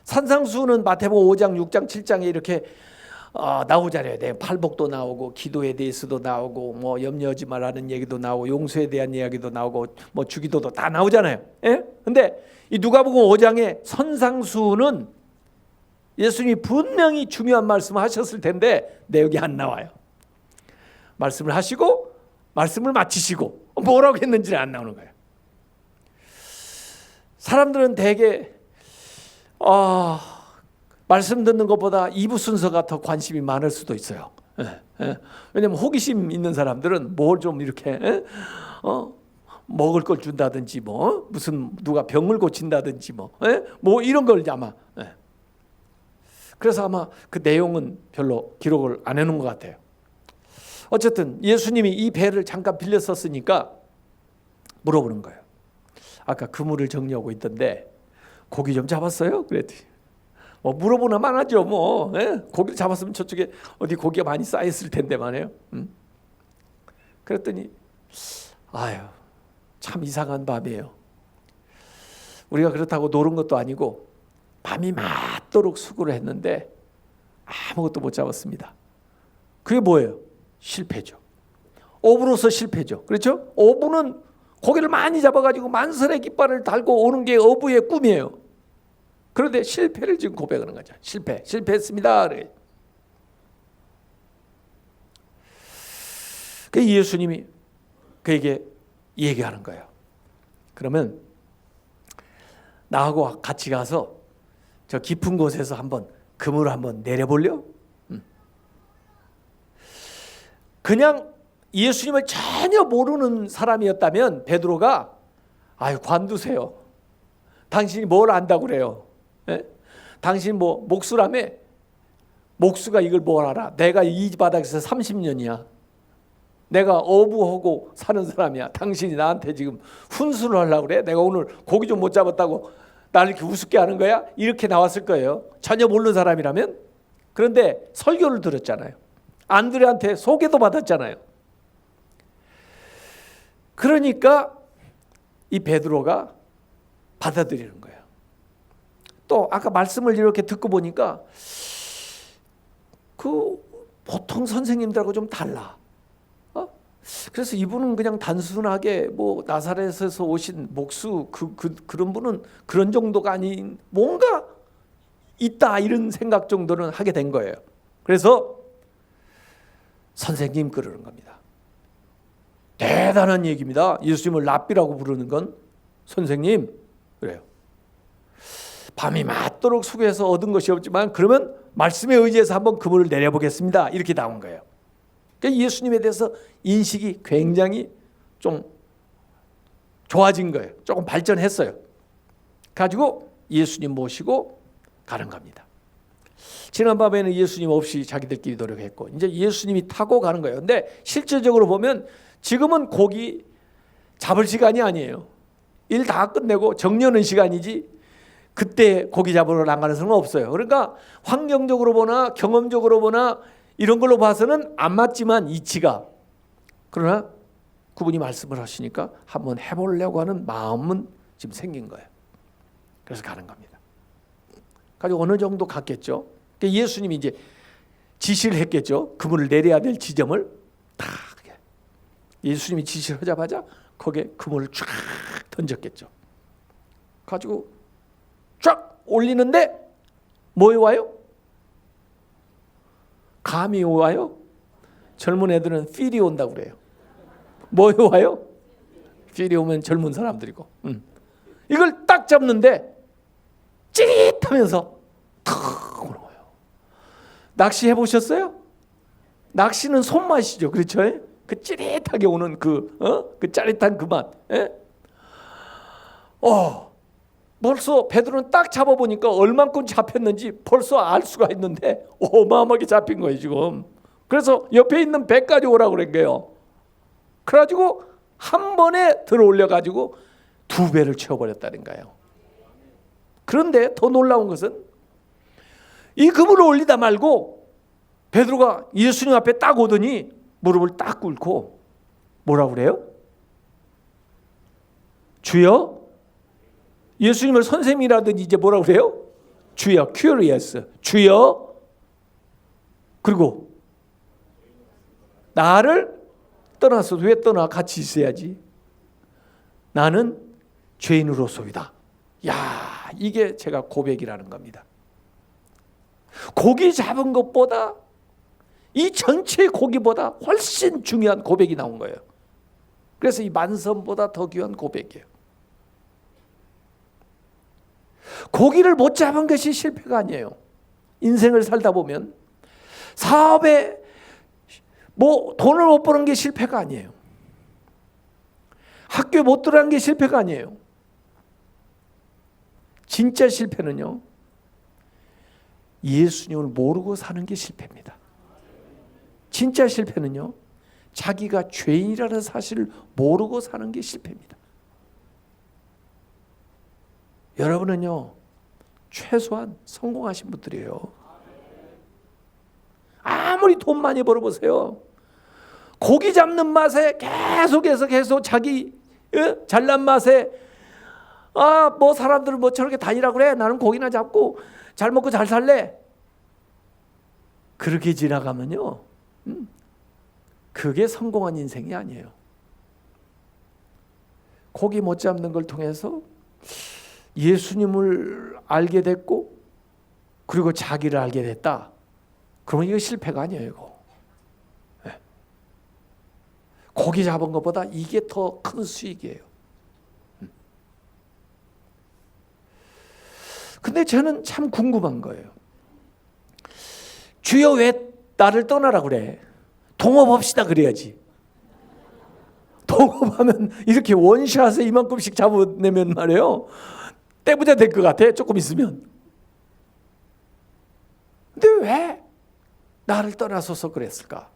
S2: 산상수훈은 마태복음 5장, 6장, 7장에 이렇게 나오잖아요. 내 팔복도 나오고 기도에 대해서도 나오고 뭐 염려하지 말라는 얘기도 나오고 용서에 대한 이야기도 나오고 뭐 주기도도 다 나오잖아요. 예? 근데 이 누가복음 5장의 선상수훈은 예수님이 분명히 중요한 말씀을 하셨을 텐데 내용이 안 나와요. 말씀을 하시고 말씀을 마치시고 뭐라고 했는지는 안 나오는 거예요. 사람들은 대개 말씀 듣는 것보다 2부 순서가 더 관심이 많을 수도 있어요. 왜냐하면 호기심 있는 사람들은 뭘 좀 이렇게 먹을 걸 준다든지 뭐 무슨 누가 병을 고친다든지 뭐 이런 걸 아마 그래서 아마 그 내용은 별로 기록을 안 해놓은 것 같아요. 어쨌든 예수님이 이 배를 잠깐 빌렸었으니까 물어보는 거예요. 아까 그물을 정리하고 있던데 고기 좀 잡았어요? 그랬더니 물어보나 만하죠. 고기를 잡았으면 저쪽에 어디 고기가 많이 쌓였을 텐데 말이에요. 그랬더니 아유 참 이상한 밤이에요. 우리가 그렇다고 노는 것도 아니고 밤이 맞도록 수고를 했는데 아무것도 못 잡았습니다. 그게 뭐예요? 실패죠. 어부로서 실패죠. 그렇죠? 어부는 고기를 많이 잡아가지고 만선의 깃발을 달고 오는 게 어부의 꿈이에요. 그런데 실패를 지금 고백하는 거죠. 실패했습니다. 그 예수님이 그에게 얘기하는 거예요. 그러면 나하고 같이 가서 저 깊은 곳에서 한번 그물을 한번 내려볼려? 그냥 예수님을 전혀 모르는 사람이었다면 베드로가 아유, 관두세요. 당신이 뭘 안다고 그래요? 예? 당신 뭐 목수라며? 목수가 이걸 뭘 알아? 내가 이 바닥에서 30년이야. 내가 어부하고 사는 사람이야. 당신이 나한테 지금 훈수를 하려고 그래? 내가 오늘 고기 좀 못 잡았다고 나를 이렇게 우습게 하는 거야? 이렇게 나왔을 거예요. 전혀 모르는 사람이라면. 그런데 설교를 들었잖아요. 안드레한테 소개도 받았잖아요. 그러니까 이 베드로가 받아들이는 거예요. 또 아까 말씀을 이렇게 듣고 보니까 그 보통 선생님들하고 좀 달라. 그래서 이분은 그냥 단순하게 뭐 나사렛에서 오신 목수 그런 분은 그런 정도가 아닌 뭔가 있다 이런 생각 정도는 하게 된 거예요. 그래서 선생님 그러는 겁니다. 대단한 얘기입니다. 예수님을 랍비라고 부르는 건 선생님 그래요. 밤이 맞도록 수고해서 얻은 것이 없지만 그러면 말씀에 의지해서 한번 그물을 내려보겠습니다. 이렇게 나온 거예요. 그러니까 예수님에 대해서 인식이 굉장히 좀 좋아진 거예요. 조금 발전했어요. 가지고 예수님 모시고 가는 겁니다. 지난밤에는 예수님 없이 자기들끼리 노력했고 이제 예수님이 타고 가는 거예요. 근데 실질적으로 보면 지금은 고기 잡을 시간이 아니에요. 일 다 끝내고 정려는 시간이지 그때 고기 잡으러 나가는 사람은 없어요. 그러니까 환경적으로 보나 경험적으로 보나 이런 걸로 봐서는 안 맞지만 이치가 그러나 그분이 말씀을 하시니까 한번 해보려고 하는 마음은 지금 생긴 거예요. 그래서 가는 겁니다. 가지고 어느 정도 갔겠죠. 그러니까 예수님이 이제 지시를 했겠죠. 그물을 내려야 될 지점을 딱 예수님이 지시를 하자마자 거기에 그물을 쫙 던졌겠죠. 가지고 쫙 올리는데 뭐에 와요? 감이 와요? 젊은 애들은 필이 온다고 그래요. 뭐에 와요? 필이 오면 젊은 사람들이고. 이걸 딱 잡는데 찌릿하면서 탁 오는 거예요. 낚시 해보셨어요? 낚시는 손맛이죠. 그렇죠? 그 찌릿하게 오는 그 짜릿한 그 맛. 벌써 베드로는 딱 잡아보니까 얼만큼 잡혔는지 벌써 알 수가 있는데 어마어마하게 잡힌 거예요 지금. 그래서 옆에 있는 배까지 오라고 그런 거예요. 그래가지고 한 번에 들어 올려가지고 2배를 채워버렸다는 거예요. 그런데 더 놀라운 것은 이 그물을 올리다 말고 베드로가 예수님 앞에 딱 오더니 무릎을 딱 꿇고 뭐라고 그래요? 주여? 예수님을 선생님이라든지 이제 뭐라고 그래요? 주여, 큐리어스, 주여. 그리고 나를 떠나서 왜 떠나? 같이 있어야지. 나는 죄인으로소이다. 야, 이게 제가 고백이라는 겁니다. 고기 잡은 것보다 이 전체 고기보다 훨씬 중요한 고백이 나온 거예요. 그래서 이 만선보다 더 귀한 고백이에요. 고기를 못 잡은 것이 실패가 아니에요. 인생을 살다 보면 사업에 뭐 돈을 못 버는 게 실패가 아니에요. 학교에 못 들어간 게 실패가 아니에요. 진짜 실패는요, 예수님을 모르고 사는 게 실패입니다. 진짜 실패는요, 자기가 죄인이라는 사실을 모르고 사는 게 실패입니다. 여러분은요, 최소한 성공하신 분들이에요. 아무리 돈 많이 벌어보세요. 고기 잡는 맛에 계속 자기 잘난 맛에 뭐 사람들은 뭐 저렇게 다니라고 그래. 나는 고기나 잡고 잘 먹고 잘 살래. 그렇게 지나가면요, 그게 성공한 인생이 아니에요. 고기 못 잡는 걸 통해서 예수님을 알게 됐고 그리고 자기를 알게 됐다. 그러면 이거 실패가 아니에요. 이거. 네. 고기 잡은 것보다 이게 더 큰 수익이에요. 근데 저는 참 궁금한 거예요. 주여 왜 나를 떠나라 그래? 동업합시다 그래야지. 동업하면 이렇게 원샷에 이만큼씩 잡아내면 말이에요, 떼부자 될 것 같아, 조금 있으면. 근데 왜 나를 떠나서서 그랬을까?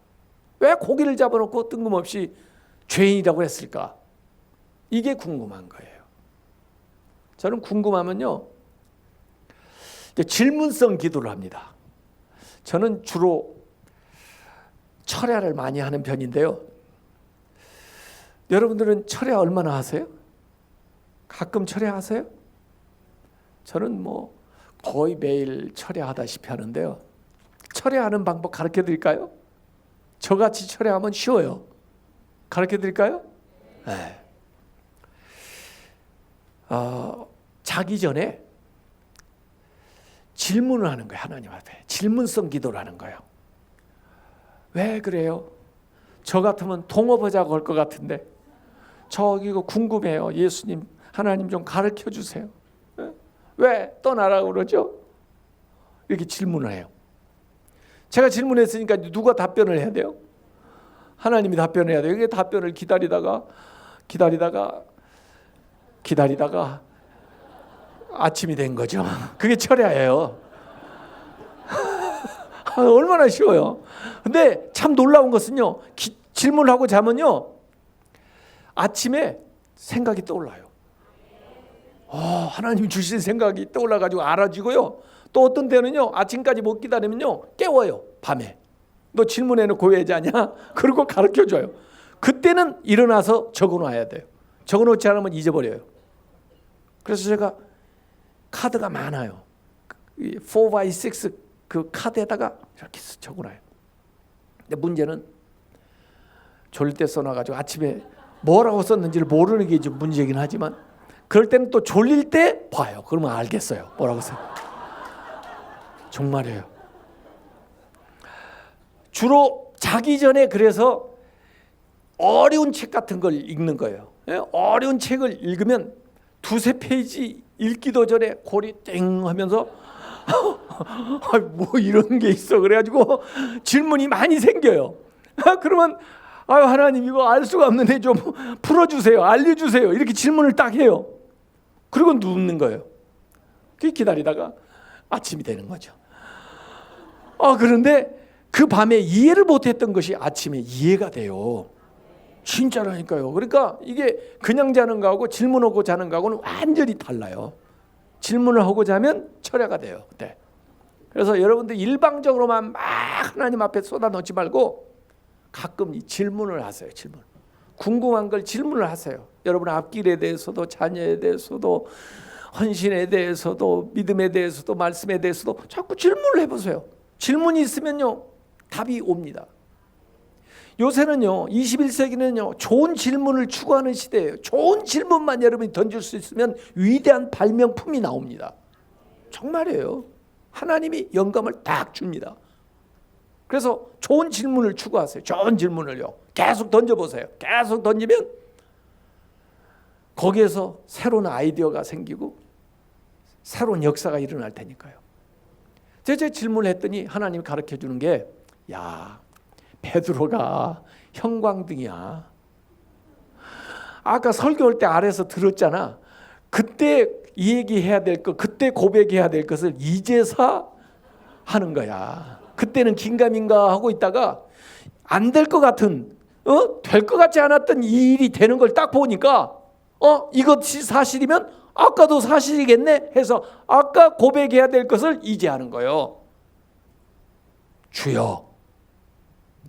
S2: 왜 고기를 잡아놓고 뜬금없이 죄인이라고 했을까? 이게 궁금한 거예요. 저는 궁금하면요, 질문성 기도를 합니다. 저는 주로 철야를 많이 하는 편인데요. 여러분들은 철야 얼마나 하세요? 가끔 철야 하세요? 저는 뭐 거의 매일 철야하다시피 하는데요. 철야하는 방법 가르쳐 드릴까요? 저같이 철야하면 쉬워요. 가르쳐 드릴까요? 네. 자기 전에 질문을 하는 거예요. 하나님 앞에 질문성 기도를 하는 거예요. 왜 그래요? 저 같으면 동업하자고 할 것 같은데 저기 이거 궁금해요. 예수님, 하나님 좀 가르쳐 주세요. 왜 떠나라고 그러죠? 이렇게 질문을 해요. 제가 질문했으니까 누가 답변을 해야 돼요? 하나님이 답변을 해야 돼요. 이게 답변을 기다리다가 아침이 된 거죠. 그게 철야예요. 얼마나 쉬워요. 근데 참 놀라운 것은요, 질문하고 자면요, 아침에 생각이 떠올라요. 하나님 주신 생각이 떠올라가지고 알아지고요. 또 어떤 때는요, 아침까지 못 기다리면요, 깨워요. 밤에. 너 질문해놓고 왜 자냐? 그러고 가르쳐줘요. 그때는 일어나서 적어놔야 돼요. 적어놓지 않으면 잊어버려요. 그래서 제가 카드가 많아요. 4x6 그 카드에다가 이렇게 적어놔요. 근데 문제는 졸릴 때 써놔가지고 아침에 뭐라고 썼는지를 모르는 게 좀 문제이긴 하지만, 그럴 때는 또 졸릴 때 봐요. 그러면 알겠어요. 뭐라고 써요. 정말이에요. 주로 자기 전에 그래서 어려운 책 같은 걸 읽는 거예요. 어려운 책을 읽으면 두세 페이지 읽기도 전에 골이 땡 하면서 뭐 이런 게 있어 그래가지고 질문이 많이 생겨요. 그러면 하나님 이거 알 수가 없는데 좀 풀어주세요, 알려주세요, 이렇게 질문을 딱 해요. 그리고 눕는 거예요. 기다리다가 아침이 되는 거죠. 그런데 그 밤에 이해를 못했던 것이 아침에 이해가 돼요. 진짜라니까요. 그러니까 이게 그냥 자는 거하고 질문하고 자는 거하고는 완전히 달라요. 질문을 하고 자면 철야가 돼요. 네. 그래서 여러분들 일방적으로만 막 하나님 앞에 쏟아놓지 말고 가끔 이 질문을 하세요. 질문. 궁금한 걸 질문을 하세요. 여러분 앞길에 대해서도, 자녀에 대해서도, 헌신에 대해서도, 믿음에 대해서도, 말씀에 대해서도 자꾸 질문을 해보세요. 질문이 있으면요, 답이 옵니다. 요새는요, 21세기는요, 좋은 질문을 추구하는 시대예요. 좋은 질문만 여러분이 던질 수 있으면 위대한 발명품이 나옵니다. 정말이에요. 하나님이 영감을 딱 줍니다. 그래서 좋은 질문을 추구하세요. 좋은 질문을요, 계속 던져보세요. 계속 던지면 거기에서 새로운 아이디어가 생기고 새로운 역사가 일어날 테니까요. 제가 질문을 했더니 하나님이 가르쳐주는 게, 야, 베드로가 형광등이야. 아까 설교할 때 아래서 들었잖아. 그때 이 얘기해야 될 것, 그때 고백해야 될 것을 이제서 하는 거야. 그때는 긴가민가 하고 있다가 안 될 것 같은, 될 것 같지 않았던 이 일이 되는 걸 딱 보니까 이것이 사실이면 아까도 사실이겠네 해서 아까 고백해야 될 것을 이제 하는 거예요. 주여,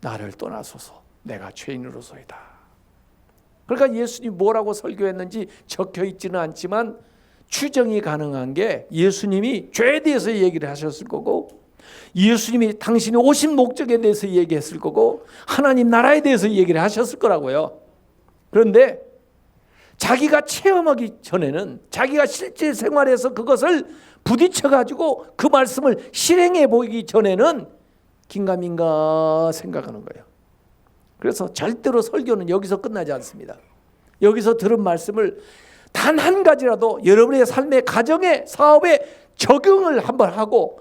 S2: 나를 떠나소서, 내가 죄인으로소이다. 그러니까 예수님이 뭐라고 설교했는지 적혀 있지는 않지만 추정이 가능한 게, 예수님이 죄에 대해서 얘기를 하셨을 거고, 예수님이 당신이 오신 목적에 대해서 얘기했을 거고, 하나님 나라에 대해서 얘기를 하셨을 거라고요. 그런데 자기가 체험하기 전에는, 자기가 실제 생활에서 그것을 부딪혀가지고 그 말씀을 실행해 보이기 전에는 긴가민가 생각하는 거예요. 그래서 절대로 설교는 여기서 끝나지 않습니다. 여기서 들은 말씀을 단 한 가지라도 여러분의 삶의 가정에, 사업에 적용을 한번 하고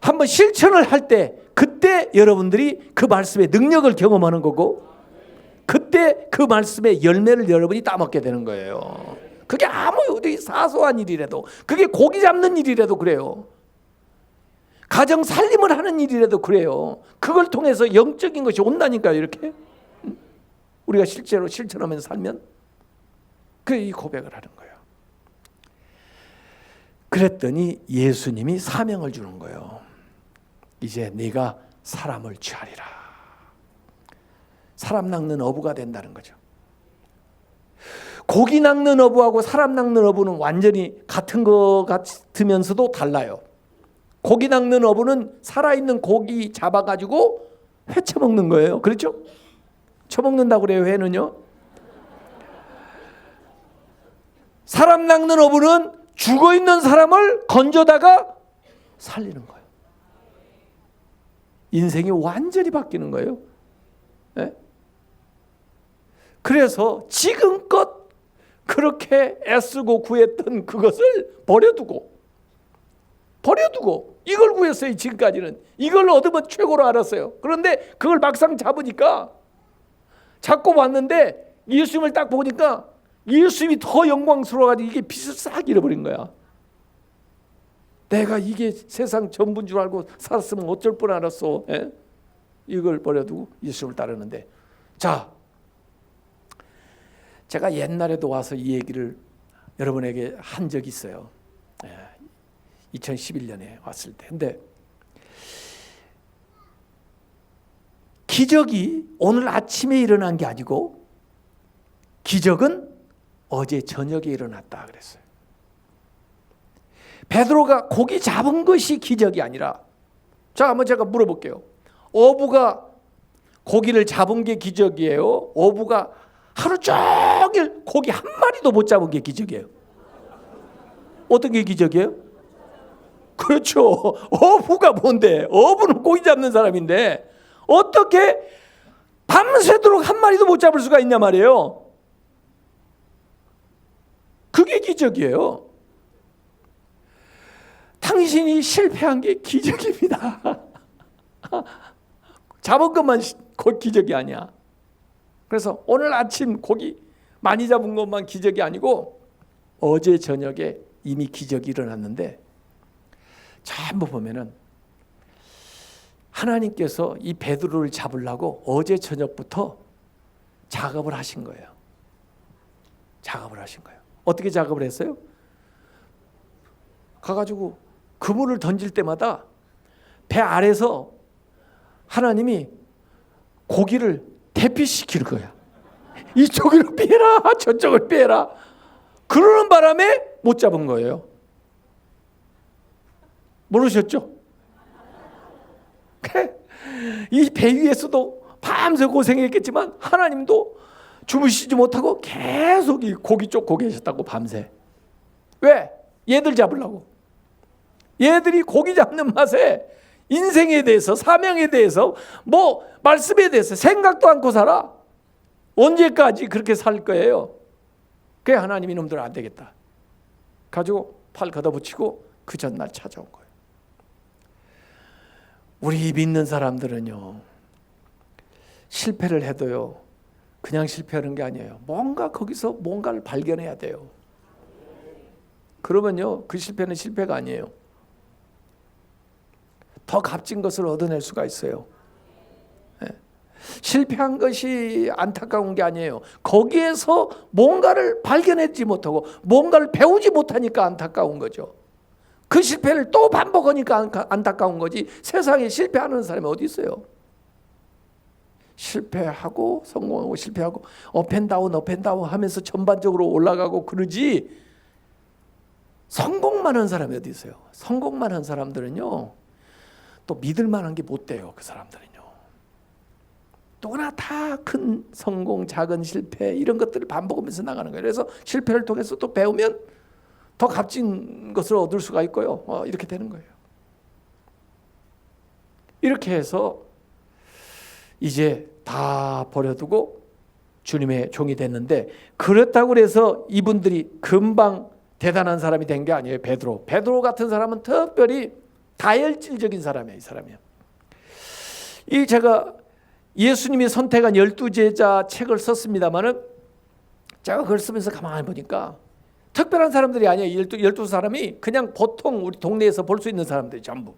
S2: 한번 실천을 할 때, 그때 여러분들이 그 말씀의 능력을 경험하는 거고, 그때 그 말씀의 열매를 여러분이 따먹게 되는 거예요. 그게 아무 어디 사소한 일이라도, 그게 고기 잡는 일이라도 그래요. 가정 살림을 하는 일이라도 그래요. 그걸 통해서 영적인 것이 온다니까요. 이렇게 우리가 실제로 실천하면서 살면 그 이 고백을 하는 거예요. 그랬더니 예수님이 사명을 주는 거예요. 이제 네가 사람을 취하리라. 사람 낚는 어부가 된다는 거죠. 고기 낚는 어부하고 사람 낚는 어부는 완전히 같은 것 같으면서도 달라요. 고기 낚는 어부는 살아있는 고기 잡아가지고 회 쳐먹는 거예요. 그렇죠? 쳐먹는다고 그래요. 회는요. 사람 낚는 어부는 죽어있는 사람을 건져다가 살리는 거예요. 인생이 완전히 바뀌는 거예요. 네? 그래서 지금껏 그렇게 애쓰고 구했던 그것을 버려두고 이걸 구했어요. 지금까지는 이걸 얻으면 최고로 알았어요. 그런데 그걸 막상 잡고 왔는데 예수님을 딱 보니까 예수님이 더 영광스러워가지고 이게 빛을 싹 잃어버린 거야. 내가 이게 세상 전부인 줄 알고 살았으면 어쩔 뻔 알았어. 에? 이걸 버려두고 예수님을 따르는데, 자, 제가 옛날에도 와서 이 얘기를 여러분에게 한 적이 있어요. 2011년에 왔을 때. 근데 기적이 오늘 아침에 일어난 게 아니고 기적은 어제 저녁에 일어났다 그랬어요. 베드로가 고기 잡은 것이 기적이 아니라, 자, 한번 제가 물어볼게요. 어부가 고기를 잡은 게 기적이에요? 어부가 하루 종일 고기 한 마리도 못 잡은 게 기적이에요? 어떤 게 기적이에요? 그렇죠. 어부가 뭔데? 어부는 고기 잡는 사람인데 어떻게 밤새도록 한 마리도 못 잡을 수가 있냐 말이에요. 그게 기적이에요. 당신이 실패한 게 기적입니다. 잡은 것만 기적이 아니야. 그래서 오늘 아침 고기 많이 잡은 것만 기적이 아니고 어제 저녁에 이미 기적이 일어났는데, 전부 보면은 하나님께서 이 베드로를 잡으려고 어제 저녁부터 작업을 하신 거예요. 작업을 하신 거예요. 어떻게 작업을 했어요? 가가지고 그물을 던질 때마다 배 아래서 하나님이 고기를 대피시키는 거야. 이쪽으로 피해라, 저쪽을 피해라. 그러는 바람에 못 잡은 거예요. 모르셨죠? 이 배 위에서도 밤새 고생했겠지만 하나님도 주무시지 못하고 계속 이 고기 쫓고 계셨다고, 밤새. 왜? 얘들 잡으려고. 얘들이 고기 잡는 맛에 인생에 대해서, 사명에 대해서, 뭐 말씀에 대해서 생각도 않고 살아. 언제까지 그렇게 살 거예요? 그래, 하나님 이놈들 안 되겠다 가지고 팔 걷어붙이고 그 전날 찾아온 거예요. 우리 믿는 사람들은요, 실패를 해도요 그냥 실패하는 게 아니에요. 뭔가 거기서 뭔가를 발견해야 돼요. 그러면요 그 실패는 실패가 아니에요. 더 값진 것을 얻어낼 수가 있어요. 네. 실패한 것이 안타까운 게 아니에요. 거기에서 뭔가를 발견하지 못하고 뭔가를 배우지 못하니까 안타까운 거죠. 그 실패를 또 반복하니까 안타까운 거지. 세상에 실패하는 사람이 어디 있어요? 실패하고 성공하고 실패하고 업앤다운 하면서 전반적으로 올라가고 그러지, 성공만 한 사람이 어디 있어요? 성공만 한 사람들은요 또 믿을 만한 게 못 돼요. 그 사람들은요 또나 다 큰 성공, 작은 실패 이런 것들을 반복하면서 나가는 거예요. 그래서 실패를 통해서 또 배우면 더 값진 것을 얻을 수가 있고요. 이렇게 되는 거예요. 이렇게 해서 이제 다 버려두고 주님의 종이 됐는데, 그렇다고 해서 이분들이 금방 대단한 사람이 된 게 아니에요. 베드로 같은 사람은 특별히 다혈질적인 사람이에요. 이 사람이요. 제가 예수님이 선택한 12제자 책을 썼습니다마는 제가 그걸 쓰면서 가만히 보니까 특별한 사람들이 아니에요. 12사람이 그냥 보통 우리 동네에서 볼 수 있는 사람들이 전부.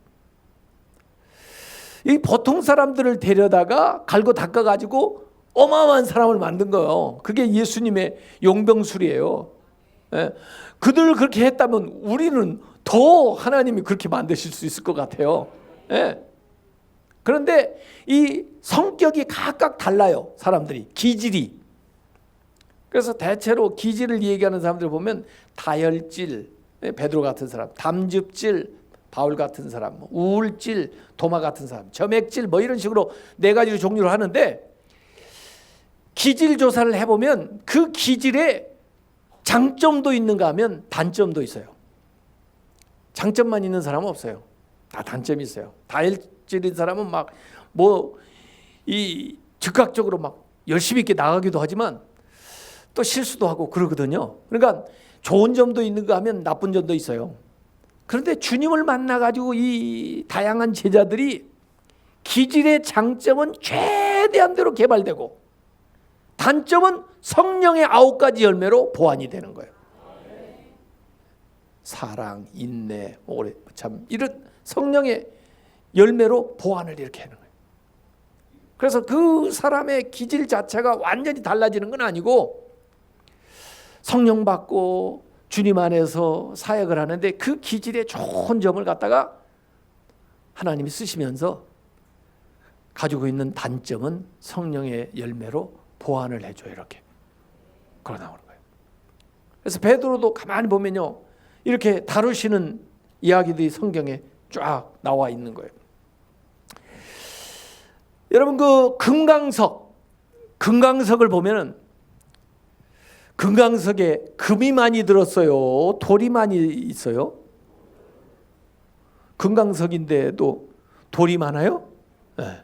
S2: 이 보통 사람들을 데려다가 갈고 닦아가지고 어마어마한 사람을 만든 거예요. 그게 예수님의 용병술이에요. 예. 그들을 그렇게 했다면 우리는 더 하나님이 그렇게 만드실 수 있을 것 같아요. 예. 그런데 이 성격이 각각 달라요. 사람들이 기질이. 그래서 대체로 기질을 얘기하는 사람들 보면 다혈질, 베드로 같은 사람, 담즙질, 바울 같은 사람, 우울질, 도마 같은 사람, 점액질 뭐 이런 식으로 네 가지 종류를 하는데 기질 조사를 해보면 그 기질에 장점도 있는가 하면 단점도 있어요. 장점만 있는 사람은 없어요. 다 단점이 있어요. 다혈질인 사람은 막 뭐 이 즉각적으로 막 열심히 있게 나가기도 하지만 또 실수도 하고 그러거든요. 그러니까 좋은 점도 있는가 하면 나쁜 점도 있어요. 그런데 주님을 만나가지고 이 다양한 제자들이 기질의 장점은 최대한대로 개발되고 단점은 성령의 9가지 열매로 보완이 되는 거예요. 사랑, 인내, 오래 참 이런 성령의 열매로 보완을 이렇게 하는 거예요. 그래서 그 사람의 기질 자체가 완전히 달라지는 건 아니고 성령 받고 주님 안에서 사역을 하는데 그 기질의 좋은 점을 갖다가 하나님이 쓰시면서 가지고 있는 단점은 성령의 열매로 보완을 해줘요. 이렇게 그러 나오는 거예요. 그래서 베드로도 가만히 보면요, 이렇게 다루시는 이야기들이 성경에 쫙 나와 있는 거예요. 여러분 그 금강석을 보면은 금강석에 금이 많이 들었어요? 돌이 많이 있어요? 금강석인데도 돌이 많아요? 네.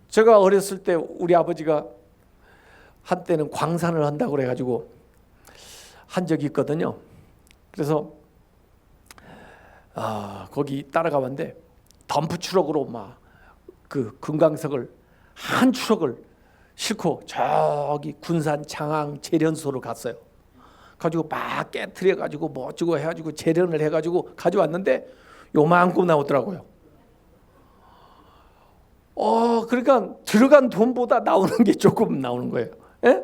S2: 제가 어렸을 때 우리 아버지가 한때는 광산을 한다고 그래가지고 한 적이 있거든요. 그래서 거기 따라가 봤는데 덤프 트럭으로 막 그 금강석을 한 트럭을 싣고 저기 군산 장항 재련소로 갔어요. 가지고 막 깨트려 가지고 뭐 어쩌고 해가지고 재련을 해가지고 가져왔는데 요만큼 나오더라고요. 그러니까 들어간 돈보다 나오는 게 조금 나오는 거예요. 예?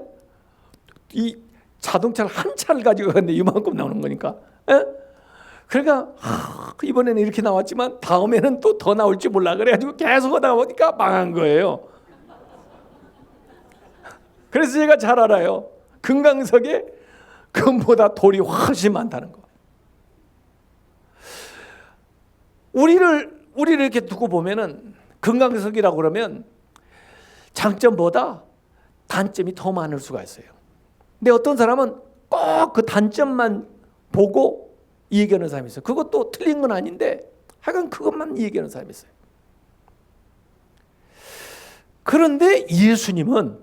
S2: 이 자동차를 한 차를 가지고 갔는데 이만큼 나오는 거니까. 예? 그러니까 이번에는 이렇게 나왔지만 다음에는 또 더 나올지 몰라 그래가지고 계속 하다 보니까 망한 거예요. 그래서 제가 잘 알아요. 금강석에 금보다 돌이 훨씬 많다는 거. 우리를 이렇게 두고 보면은 금강석이라고 그러면 장점보다 단점이 더 많을 수가 있어요. 근데 어떤 사람은 꼭 그 단점만 보고 얘기하는 사람이 있어요. 그것도 틀린 건 아닌데 하여간 그것만 얘기하는 사람이 있어요. 그런데 예수님은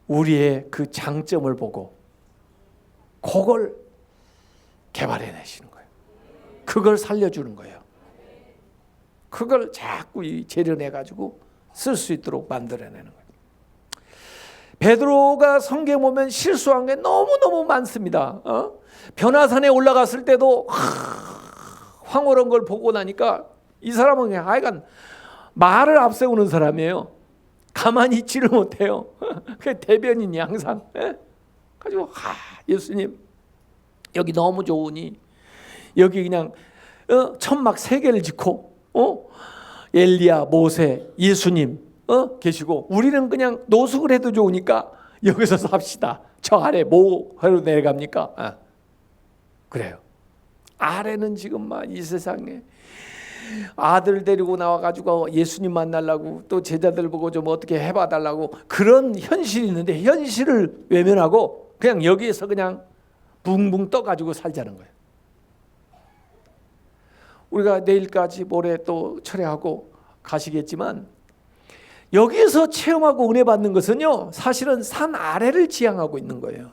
S2: 우리의 그 장점을 보고 그걸 개발해내시는 거예요. 그걸 살려주는 거예요. 그걸 자꾸 재련해가지고 쓸 수 있도록 만들어내는 거예요. 베드로가 성경 보면 실수한 게 너무너무 많습니다. 변화산에 올라갔을 때도 황홀한 걸 보고 나니까 이 사람은 그냥 하여간 말을 앞세우는 사람이에요. 가만히 있지를 못해요. 그 대변인이 항상. 가지고 예수님 여기 너무 좋으니 여기 그냥 천막 3개를 짓고 엘리야, 모세, 예수님 계시고 우리는 그냥 노숙을 해도 좋으니까 여기서 삽시다. 저 아래 뭐하러 내려갑니까? 그래요. 아래는 지금 막 이 세상에 아들 데리고 나와가지고 예수님 만나려고 또 제자들 보고 좀 어떻게 해봐달라고 그런 현실이 있는데 현실을 외면하고 그냥 여기에서 그냥 붕붕 떠가지고 살자는 거예요. 우리가 내일까지 모레 또 철회하고 가시겠지만 여기에서 체험하고 은혜 받는 것은요 사실은 산 아래를 지향하고 있는 거예요.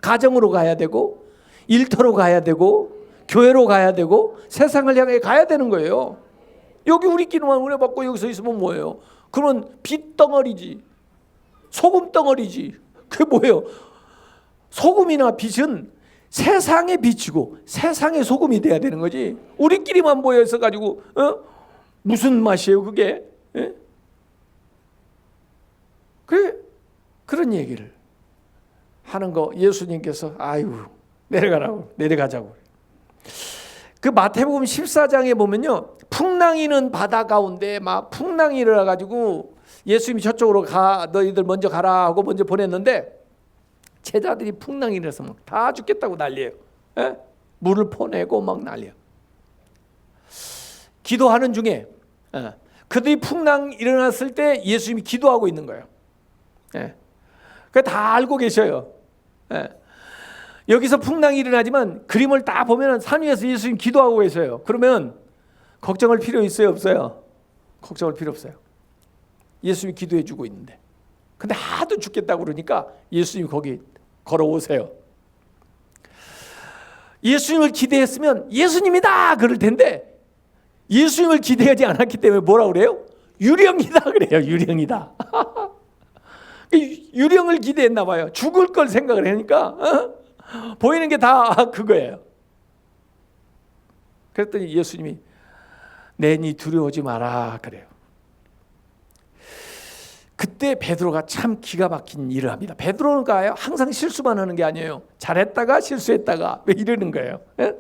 S2: 가정으로 가야 되고 일터로 가야 되고 교회로 가야 되고 세상을 향해 가야 되는 거예요. 여기 우리끼리만 은혜 받고 여기 서 있으면 뭐예요? 그러면 빛덩어리지, 소금 덩어리지. 그게 뭐예요? 소금이나 빛은 세상의 빛이고 세상의 소금이 돼야 되는 거지. 우리끼리만 모여 있어 가지고 무슨 맛이에요 그게? 예? 그런 얘기를 하는 거 예수님께서 아이고 내려가자고. 그 마태복음 14장에 보면요, 풍랑이는 바다 가운데 막 풍랑이 일어나가지고 예수님이 저쪽으로 가, 너희들 먼저 가라 하고 먼저 보냈는데 제자들이 풍랑이 일어나서 막 다 죽겠다고 난리예요. 예? 물을 퍼내고 막 난리야. 기도하는 중에 그들이 풍랑 일어났을 때 예수님이 기도하고 있는 거예요. 예. 그 다 알고 계셔요. 예. 여기서 풍랑이 일어나지만 그림을 다 보면 산 위에서 예수님 기도하고 계셔요. 그러면 걱정할 필요 있어요, 없어요? 걱정할 필요 없어요. 예수님이 기도해 주고 있는데. 근데 하도 죽겠다고 그러니까 예수님이 거기 걸어오세요. 예수님을 기대했으면 예수님이다 그럴 텐데 예수님을 기대하지 않았기 때문에 뭐라 그래요? 유령이다 그래요. 유령이다. 유령을 기대했나 봐요. 죽을 걸 생각을 하니까 보이는 게 다 그거예요. 그랬더니 예수님이 내니 두려워하지 마라 그래요. 그때 베드로가 참 기가 막힌 일을 합니다. 베드로는가요? 항상 실수만 하는 게 아니에요. 잘했다가 실수했다가 왜 이러는 거예요? 예?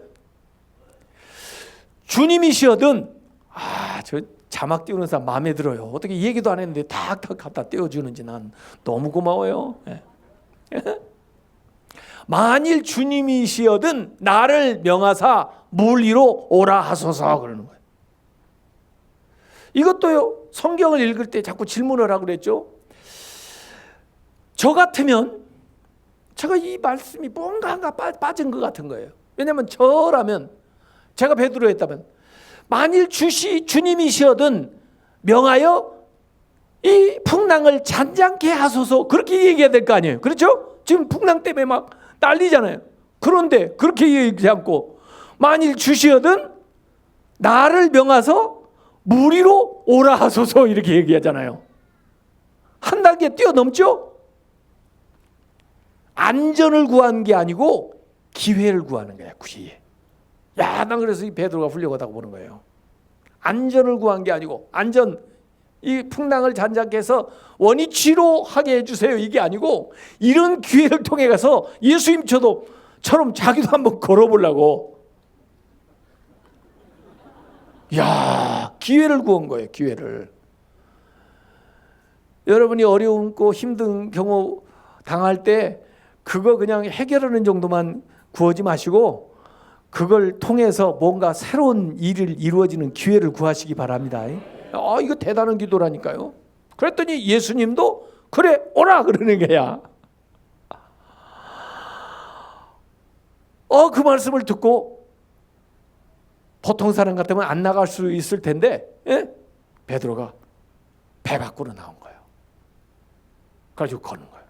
S2: 주님이시거든. 저 자막 띄우는 사람 마음에 들어요. 어떻게 얘기도 안 했는데 탁탁 갖다 띄워주는지 난 너무 고마워요. 예. 만일 주님이시거든 나를 명하사 물 위로 오라 하소서 그러는 거예요. 이것도요, 성경을 읽을 때 자꾸 질문을 하고 그랬죠. 저 같으면 제가 이 말씀이 뭔가 빠진 것 같은 거예요. 왜냐하면 저라면, 제가 베드로였다면 만일 주님이시거든 명하여 이 풍랑을 잔잔케 하소서 그렇게 얘기해야 될 거 아니에요. 그렇죠? 지금 풍랑 때문에 막 난리잖아요. 그런데 그렇게 얘기하지 않고 만일 주시거든 나를 명하서 물 위로 오라 하소서 이렇게 얘기하잖아요. 한 단계 뛰어넘죠? 안전을 구한 게 아니고 기회를 구하는 거야. 기회. 야, 난 그래서 이 베드로가 훌륭하다고 보는 거예요. 안전을 구한 게 아니고 이 풍랑을 잔잔케 해서 원위치로 하게 해주세요 이게 아니고 이런 기회를 통해 가서 예수님처럼 자기도 한번 걸어보려고. 야, 기회를 구한 거예요. 기회를. 여러분이 어려움고 힘든 경우 당할 때 그거 그냥 해결하는 정도만 구하지 마시고 그걸 통해서 뭔가 새로운 일을 이루어지는 기회를 구하시기 바랍니다. 이거 대단한 기도라니까요. 그랬더니 예수님도 그래 오라 그러는 거야. 그 말씀을 듣고 보통 사람 같으면 안 나갈 수 있을 텐데 베드로가 배 밖으로 나온 거예요. 가지고 거는 거예요.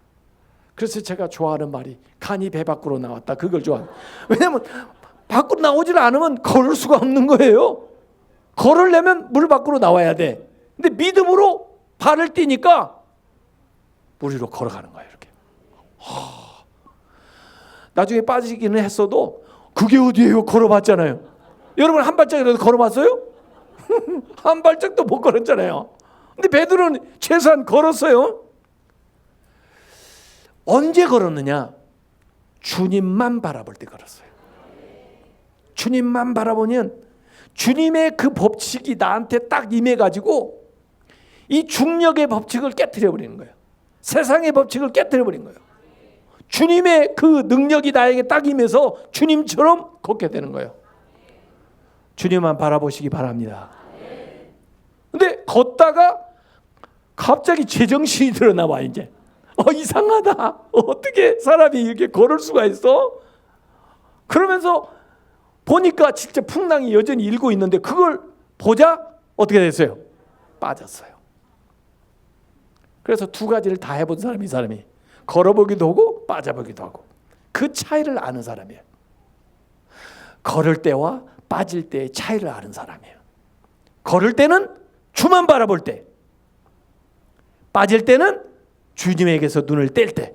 S2: 그래서 제가 좋아하는 말이 간이 배 밖으로 나왔다. 그걸 좋아해요. 왜냐하면 밖으로 나오질 않으면 걸을 수가 없는 거예요. 걸으려면 물 밖으로 나와야 돼. 근데 믿음으로 발을 띄니까 물 위로 걸어가는 거예요. 이렇게. 나중에 빠지기는 했어도 그게 어디예요? 걸어봤잖아요. 여러분 한 발짝이라도 걸어봤어요? 한 발짝도 못 걸었잖아요. 근데 베드로는 최소한 걸었어요. 언제 걸었느냐? 주님만 바라볼 때 걸었어요. 주님만 바라보면 주님의 그 법칙이 나한테 딱 임해가지고 이 중력의 법칙을 깨트려버리는 거예요. 세상의 법칙을 깨트려버린 거예요. 주님의 그 능력이 나에게 딱 임해서 주님처럼 걷게 되는 거예요. 주님만 바라보시기 바랍니다. 근데 걷다가 갑자기 제정신이 드러나 봐 이제. 이상하다. 어떻게 사람이 이렇게 걸을 수가 있어? 그러면서 보니까 진짜 풍랑이 여전히 일고 있는데 그걸 보자 어떻게 됐어요? 빠졌어요. 그래서 두 가지를 다 해본 사람이 이 사람이 걸어보기도 하고 빠져보기도 하고 그 차이를 아는 사람이에요. 걸을 때와 빠질 때의 차이를 아는 사람이에요. 걸을 때는 주만 바라볼 때, 빠질 때는 주님에게서 눈을 뗄 때.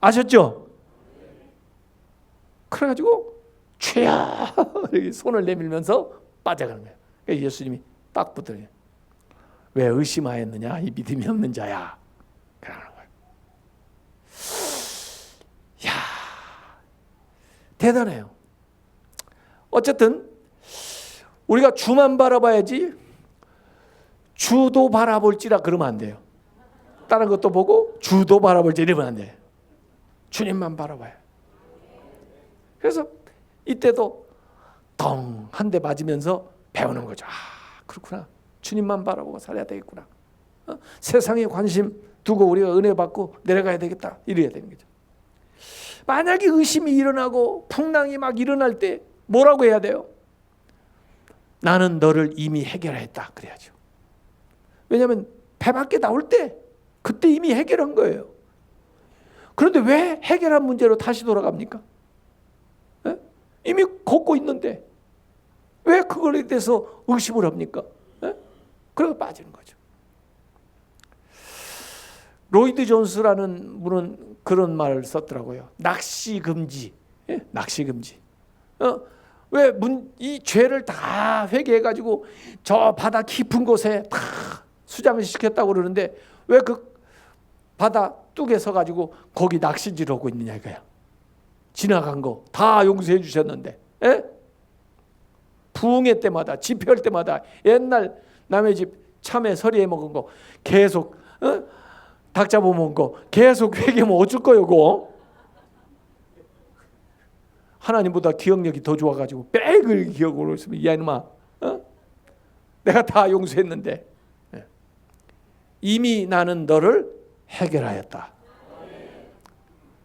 S2: 아셨죠? 그래가지고 죄야 이렇게 손을 내밀면서 빠져가는 거예요. 그러니까 예수님이 딱 붙더니 왜 의심하였느냐 이 믿음이 없는 자야. 그러는 거예요. 야, 대단해요. 어쨌든 우리가 주만 바라봐야지 주도 바라볼지라 그러면 안 돼요. 다른 것도 보고 주도 바라볼지 이러면 안 돼요. 주님만 바라봐요. 그래서 이때도 덩 한 대 맞으면서 배우는 거죠. 아, 그렇구나. 주님만 바라보고 살아야 되겠구나. 세상에 관심 두고 우리가 은혜 받고 내려가야 되겠다. 이래야 되는 거죠. 만약에 의심이 일어나고 풍랑이 막 일어날 때 뭐라고 해야 돼요? 나는 너를 이미 해결했다. 그래야죠. 왜냐하면 배 밖에 나올 때 그때 이미 해결한 거예요. 그런데 왜 해결한 문제로 다시 돌아갑니까? 에? 이미 걷고 있는데 왜 그거에 대해서 의심을 합니까? 그래서 빠지는 거죠. 로이드 존스라는 분은 그런 말을 썼더라고요. 낚시 금지. 낚시 금지. 왜 이 죄를 다 회개해가지고 저 바다 깊은 곳에 다 수장을 시켰다고 그러는데 왜 그 바다 뚝에 서가지고 거기 낚시질 하고 있느냐 이거야. 지나간 거 다 용서해 주셨는데, 부흥회 때마다 집회할 때마다 옛날 남의 집 참외 서리에 먹은 거 계속 닭 잡아먹은 거 계속 회개하면 어쩔 거요 그거? 하나님보다 기억력이 더 좋아가지고 빼글 기억으로 있으면 야 이놈아 내가 다 용서했는데 이미 나는 너를 해결하였다.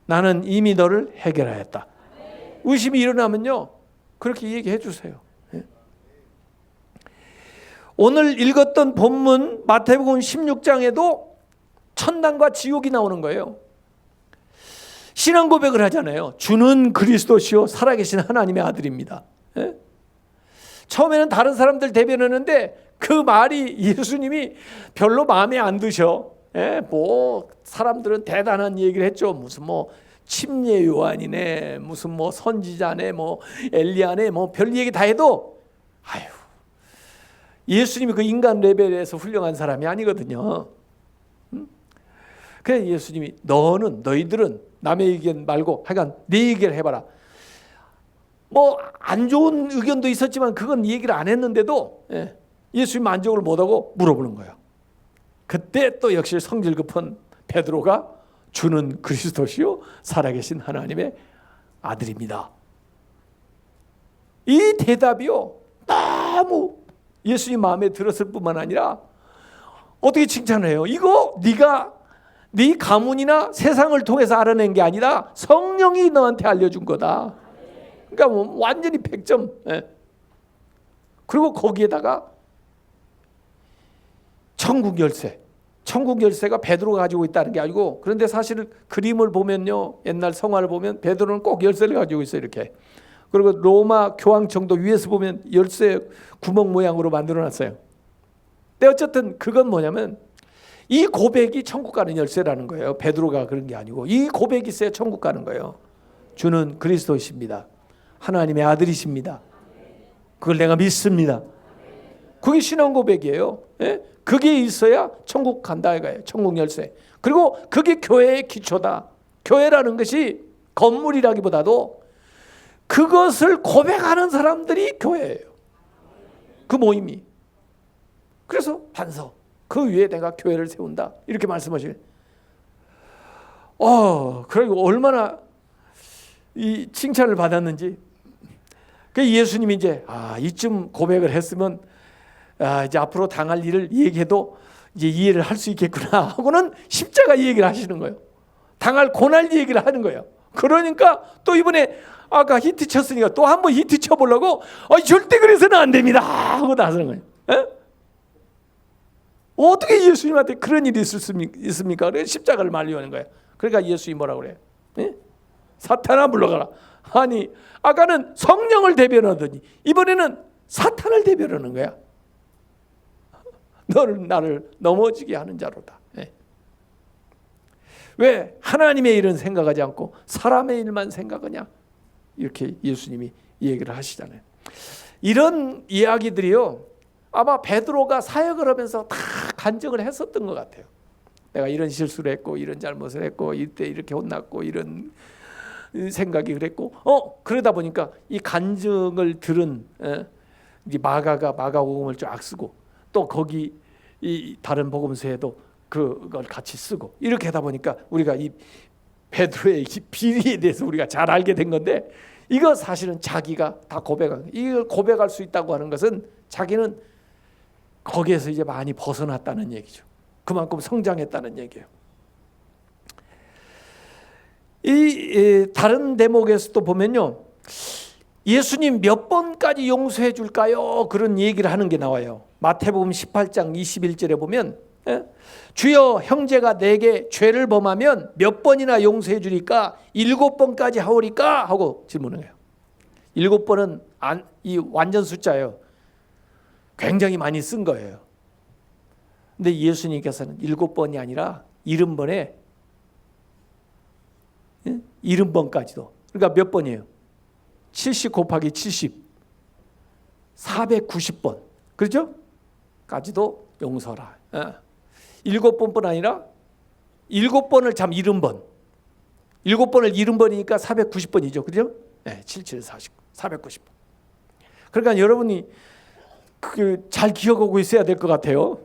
S2: 나는 이미 너를 해결하였다. 의심이 일어나면요 그렇게 얘기해 주세요. 오늘 읽었던 본문 마태복음 16장에도 천당과 지옥이 나오는 거예요. 신앙 고백을 하잖아요. 주는 그리스도시요 살아계신 하나님의 아들입니다. 처음에는 다른 사람들 대변하는데 그 말이 예수님이 별로 마음에 안 드셔. 뭐 사람들은 대단한 얘기를 했죠. 무슨 뭐 침례 요한이네, 무슨 뭐 선지자네, 뭐 엘리야네, 뭐 별 얘기 다 해도 아유 예수님이 그 인간 레벨에서 훌륭한 사람이 아니거든요. 그래서 예수님이 너희들은 남의 의견 말고 하여간 네 얘기를 해봐라. 뭐 안 좋은 의견도 있었지만 그건 얘기를 안 했는데도 예수님 만족을 못하고 물어보는 거예요. 그때 또 역시 성질 급한 베드로가 주는 그리스도시요 살아계신 하나님의 아들입니다. 이 대답이요 너무 예수님 마음에 들었을 뿐만 아니라 어떻게 칭찬을 해요? 이거 네가 네 가문이나 세상을 통해서 알아낸 게 아니라 성령이 너한테 알려준 거다. 그러니까 뭐 완전히 100점. 그리고 거기에다가 천국 열쇠가 베드로가 가지고 있다는 게 아니고 그런데 사실 그림을 보면요 옛날 성화를 보면 베드로는 꼭 열쇠를 가지고 있어요 이렇게. 그리고 로마 교황청도 위에서 보면 열쇠 구멍 모양으로 만들어놨어요. 근데 어쨌든 그건 뭐냐면 이 고백이 천국 가는 열쇠라는 거예요. 베드로가 그런 게 아니고 이 고백이 있어야 천국 가는 거예요. 주는 그리스도십니다. 하나님의 아들이십니다. 그걸 내가 믿습니다. 그게 신앙 고백이에요. 그게 있어야 천국 간다 이거예요. 천국 열쇠. 그리고 그게 교회의 기초다. 교회라는 것이 건물이라기보다도 그것을 고백하는 사람들이 교회예요. 그 모임이. 그래서 반석. 그 위에 내가 교회를 세운다. 이렇게 말씀하시네. 그리고 얼마나 이 칭찬을 받았는지. 그 예수님이 이제 이쯤 고백을 했으면 이제 앞으로 당할 일을 얘기해도 이제 이해를 할 수 있겠구나 하고는 십자가 얘기를 하시는 거예요. 당할 고난 얘기를 하는 거예요. 그러니까 또 이번에 아까 히트 쳤으니까 또 한번 히트 쳐보려고 절대 그래서는 안 됩니다 하고 나서는 거예요. 어떻게 예수님한테 그런 일이 있습니까? 그래서 십자가를 말려하는 거예요. 그러니까 예수님이 뭐라고 그래요? 사탄아 물러가라. 아니 아까는 성령을 대변하더니 이번에는 사탄을 대변하는 거야. 너는 나를 넘어지게 하는 자로다. 예. 왜 하나님의 일은 생각하지 않고 사람의 일만 생각하냐? 이렇게 예수님이 얘기를 하시잖아요. 이런 이야기들이요, 아마 베드로가 사역을 하면서 다 간증을 했었던 것 같아요. 내가 이런 실수를 했고 이런 잘못을 했고 이때 이렇게 혼났고 이런 생각이 그랬고 그러다 보니까 이 간증을 들은 이 마가가 마가복음을 쫙 쓰고 또 거기 이 다른 복음서에도 그걸 같이 쓰고 이렇게 하다 보니까 우리가 이 베드로의 이 비리에 대해서 우리가 잘 알게 된 건데, 이거 사실은 자기가 다 이걸 고백할 수 있다고 하는 것은 자기는 거기에서 이제 많이 벗어났다는 얘기죠. 그만큼 성장했다는 얘기예요. 이 다른 대목에서도 보면요, 예수님 몇 번까지 용서해 줄까요? 그런 얘기를 하는 게 나와요. 마태복음 18장 21절에 보면 주여 형제가 내게 죄를 범하면 몇 번이나 용서해 주리까? 7번까지 하오리까? 하고 질문을 해요. 7번은 이 완전 숫자예요. 굉장히 많이 쓴 거예요. 근데 예수님께서는 7번이 아니라 70번에 70번까지도. 그러니까 몇 번이에요? 70 곱하기 70 490번. 그렇죠? 까지도 용서라. 7번뿐 아니라 7번을 참 70번. 7번을 70번이니까 490번이죠. 그죠? 네, 77, 40, 490번. 그러니까 여러분이 잘 기억하고 있어야 될 것 같아요.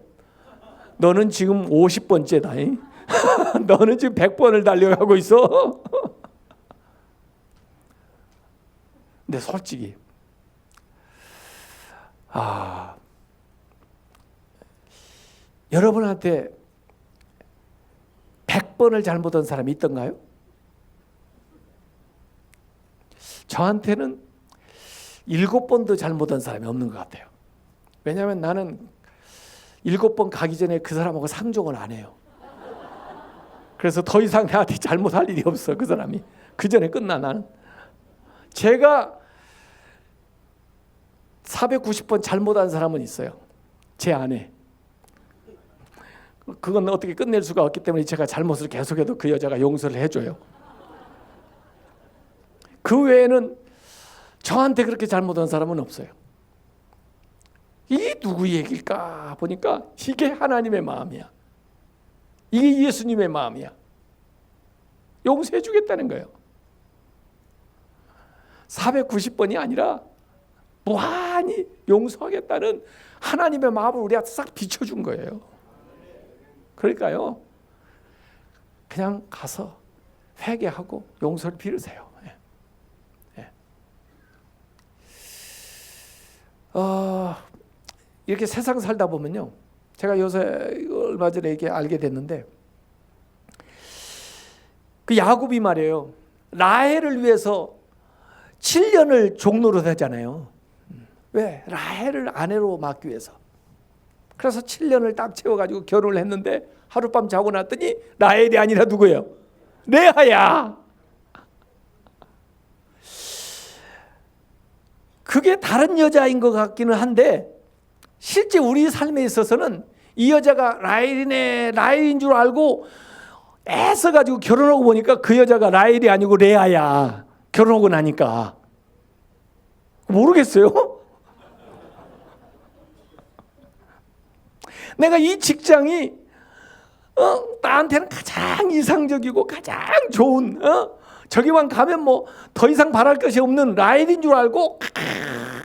S2: 너는 지금 50번째다. 너는 지금 100번을 달려가고 있어. 근데 솔직히 여러분한테 100번을 잘못한 사람이 있던가요? 저한테는 7번도 잘못한 사람이 없는 것 같아요. 왜냐하면 나는 7번 가기 전에 그 사람하고 상종을 안 해요. 그래서 더 이상 나한테 잘못할 일이 없어. 그 사람이 그 전에 끝나. 나는 제가 490번 잘못한 사람은 있어요. 제 아내. 그건 어떻게 끝낼 수가 없기 때문에 제가 잘못을 계속해도 그 여자가 용서를 해줘요. 그 외에는 저한테 그렇게 잘못한 사람은 없어요. 이게 누구 얘기일까 보니까 이게 하나님의 마음이야. 이게 예수님의 마음이야. 용서해 주겠다는 거예요. 490번이 아니라 무한히 용서하겠다는 하나님의 마음을 우리가 싹 비춰준 거예요. 그러니까요, 그냥 가서 회개하고 용서를 빌으세요. 이렇게 세상 살다 보면요, 제가 요새 얼마 전에 이렇게 알게 됐는데, 그 야곱이 말이에요, 라헬을 위해서 7년을 종노릇 하잖아요. 왜? 라헬을 아내로 맡기 위해서. 그래서 7년을 딱 채워가지고 결혼을 했는데 하룻밤 자고 났더니 라헬이 아니라 누구예요? 레아야. 그게 다른 여자인 것 같기는 한데 실제 우리 삶에 있어서는 이 여자가 라헬인 줄 알고 애써가지고 결혼하고 보니까 그 여자가 라헬이 아니고 레아야. 결혼하고 나니까. 모르겠어요? 내가 이 직장이 나한테는 가장 이상적이고 가장 좋은, 저기만 가면 뭐 더 이상 바랄 것이 없는 라헬인 줄 알고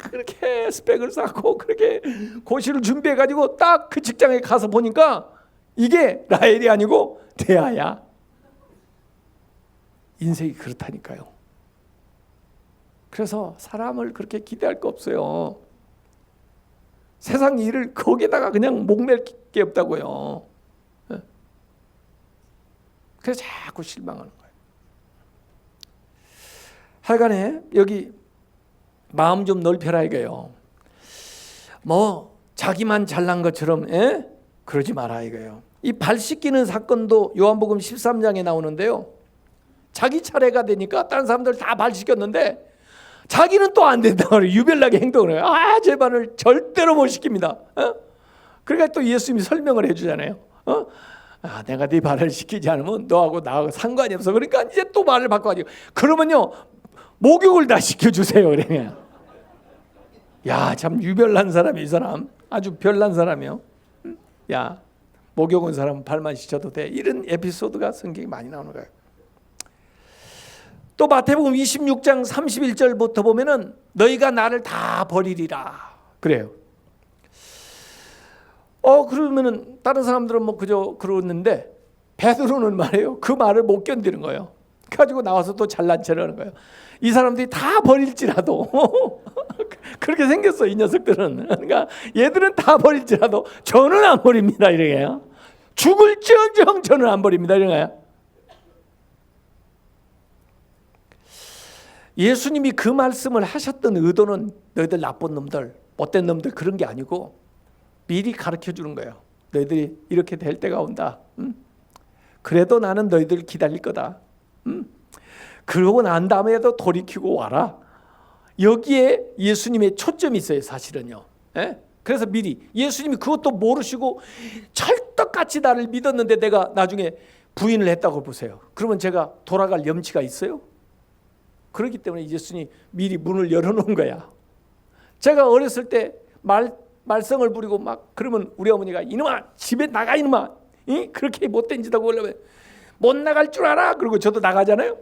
S2: 그렇게 스펙을 쌓고 그렇게 고시를 준비해가지고 딱 그 직장에 가서 보니까 이게 라헬이 아니고 레아야. 인생이 그렇다니까요. 그래서 사람을 그렇게 기대할 거 없어요. 세상 일을 거기에다가 그냥 목맬 게 없다고요. 그래서 자꾸 실망하는 거예요. 하여간에 여기 마음 좀 넓혀라 이거예요. 뭐 자기만 잘난 것처럼 그러지 마라 이거예요. 이 발 씻기는 사건도 요한복음 13장에 나오는데요, 자기 차례가 되니까 다른 사람들 다 발 씻겼는데 자기는 또 안 된다. 유별나게 행동을 해요. 제 발을 절대로 못 씻깁니다. 그러니까 또 예수님이 설명을 해주잖아요. 내가 네 말을 시키지 않으면 너하고 나하고 상관이 없어. 그러니까 이제 또 말을 바꿔가지고 그러면요 목욕을 다 시켜주세요. 그러면 야, 참 유별난 사람이 이 사람 아주 별난 사람이요. 야, 목욕 온 사람은 발만 씻어도 돼. 이런 에피소드가 성경에 많이 나오는 거예요. 또 마태복음 26장 31절부터 보면은 너희가 나를 다 버리리라 그래요. 그러면은 다른 사람들은 뭐 그저 그러는데 베드로는 말이에요. 그 말을 못 견디는 거예요. 가지고 나와서 또 잘난 체를 하는 거예요. 이 사람들이 다 버릴지라도 그렇게 생겼어 이 녀석들은. 그러니까 얘들은 다 버릴지라도 저는 안 버립니다 이래요. 죽을지언정 저는 안 버립니다 이래요. 예수님이 그 말씀을 하셨던 의도는 너희들 나쁜 놈들, 못된 놈들 그런 게 아니고 미리 가르쳐 주는 거예요. 너희들이 이렇게 될 때가 온다. 그래도 나는 너희들 기다릴 거다. 그러고 난 다음에도 돌이키고 와라. 여기에 예수님의 초점이 있어요 사실은요. 그래서 미리 예수님이 그것도 모르시고 찰떡같이 나를 믿었는데 내가 나중에 부인을 했다고 보세요. 그러면 제가 돌아갈 염치가 있어요? 그렇기 때문에 예수님이 미리 문을 열어놓은 거야. 제가 어렸을 때 말썽을 부리고 막 그러면 우리 어머니가 이놈아 집에 나가 이놈아 그렇게 못된 짓 하고 그러면 못 나갈 줄 알아. 그리고 저도 나가잖아요.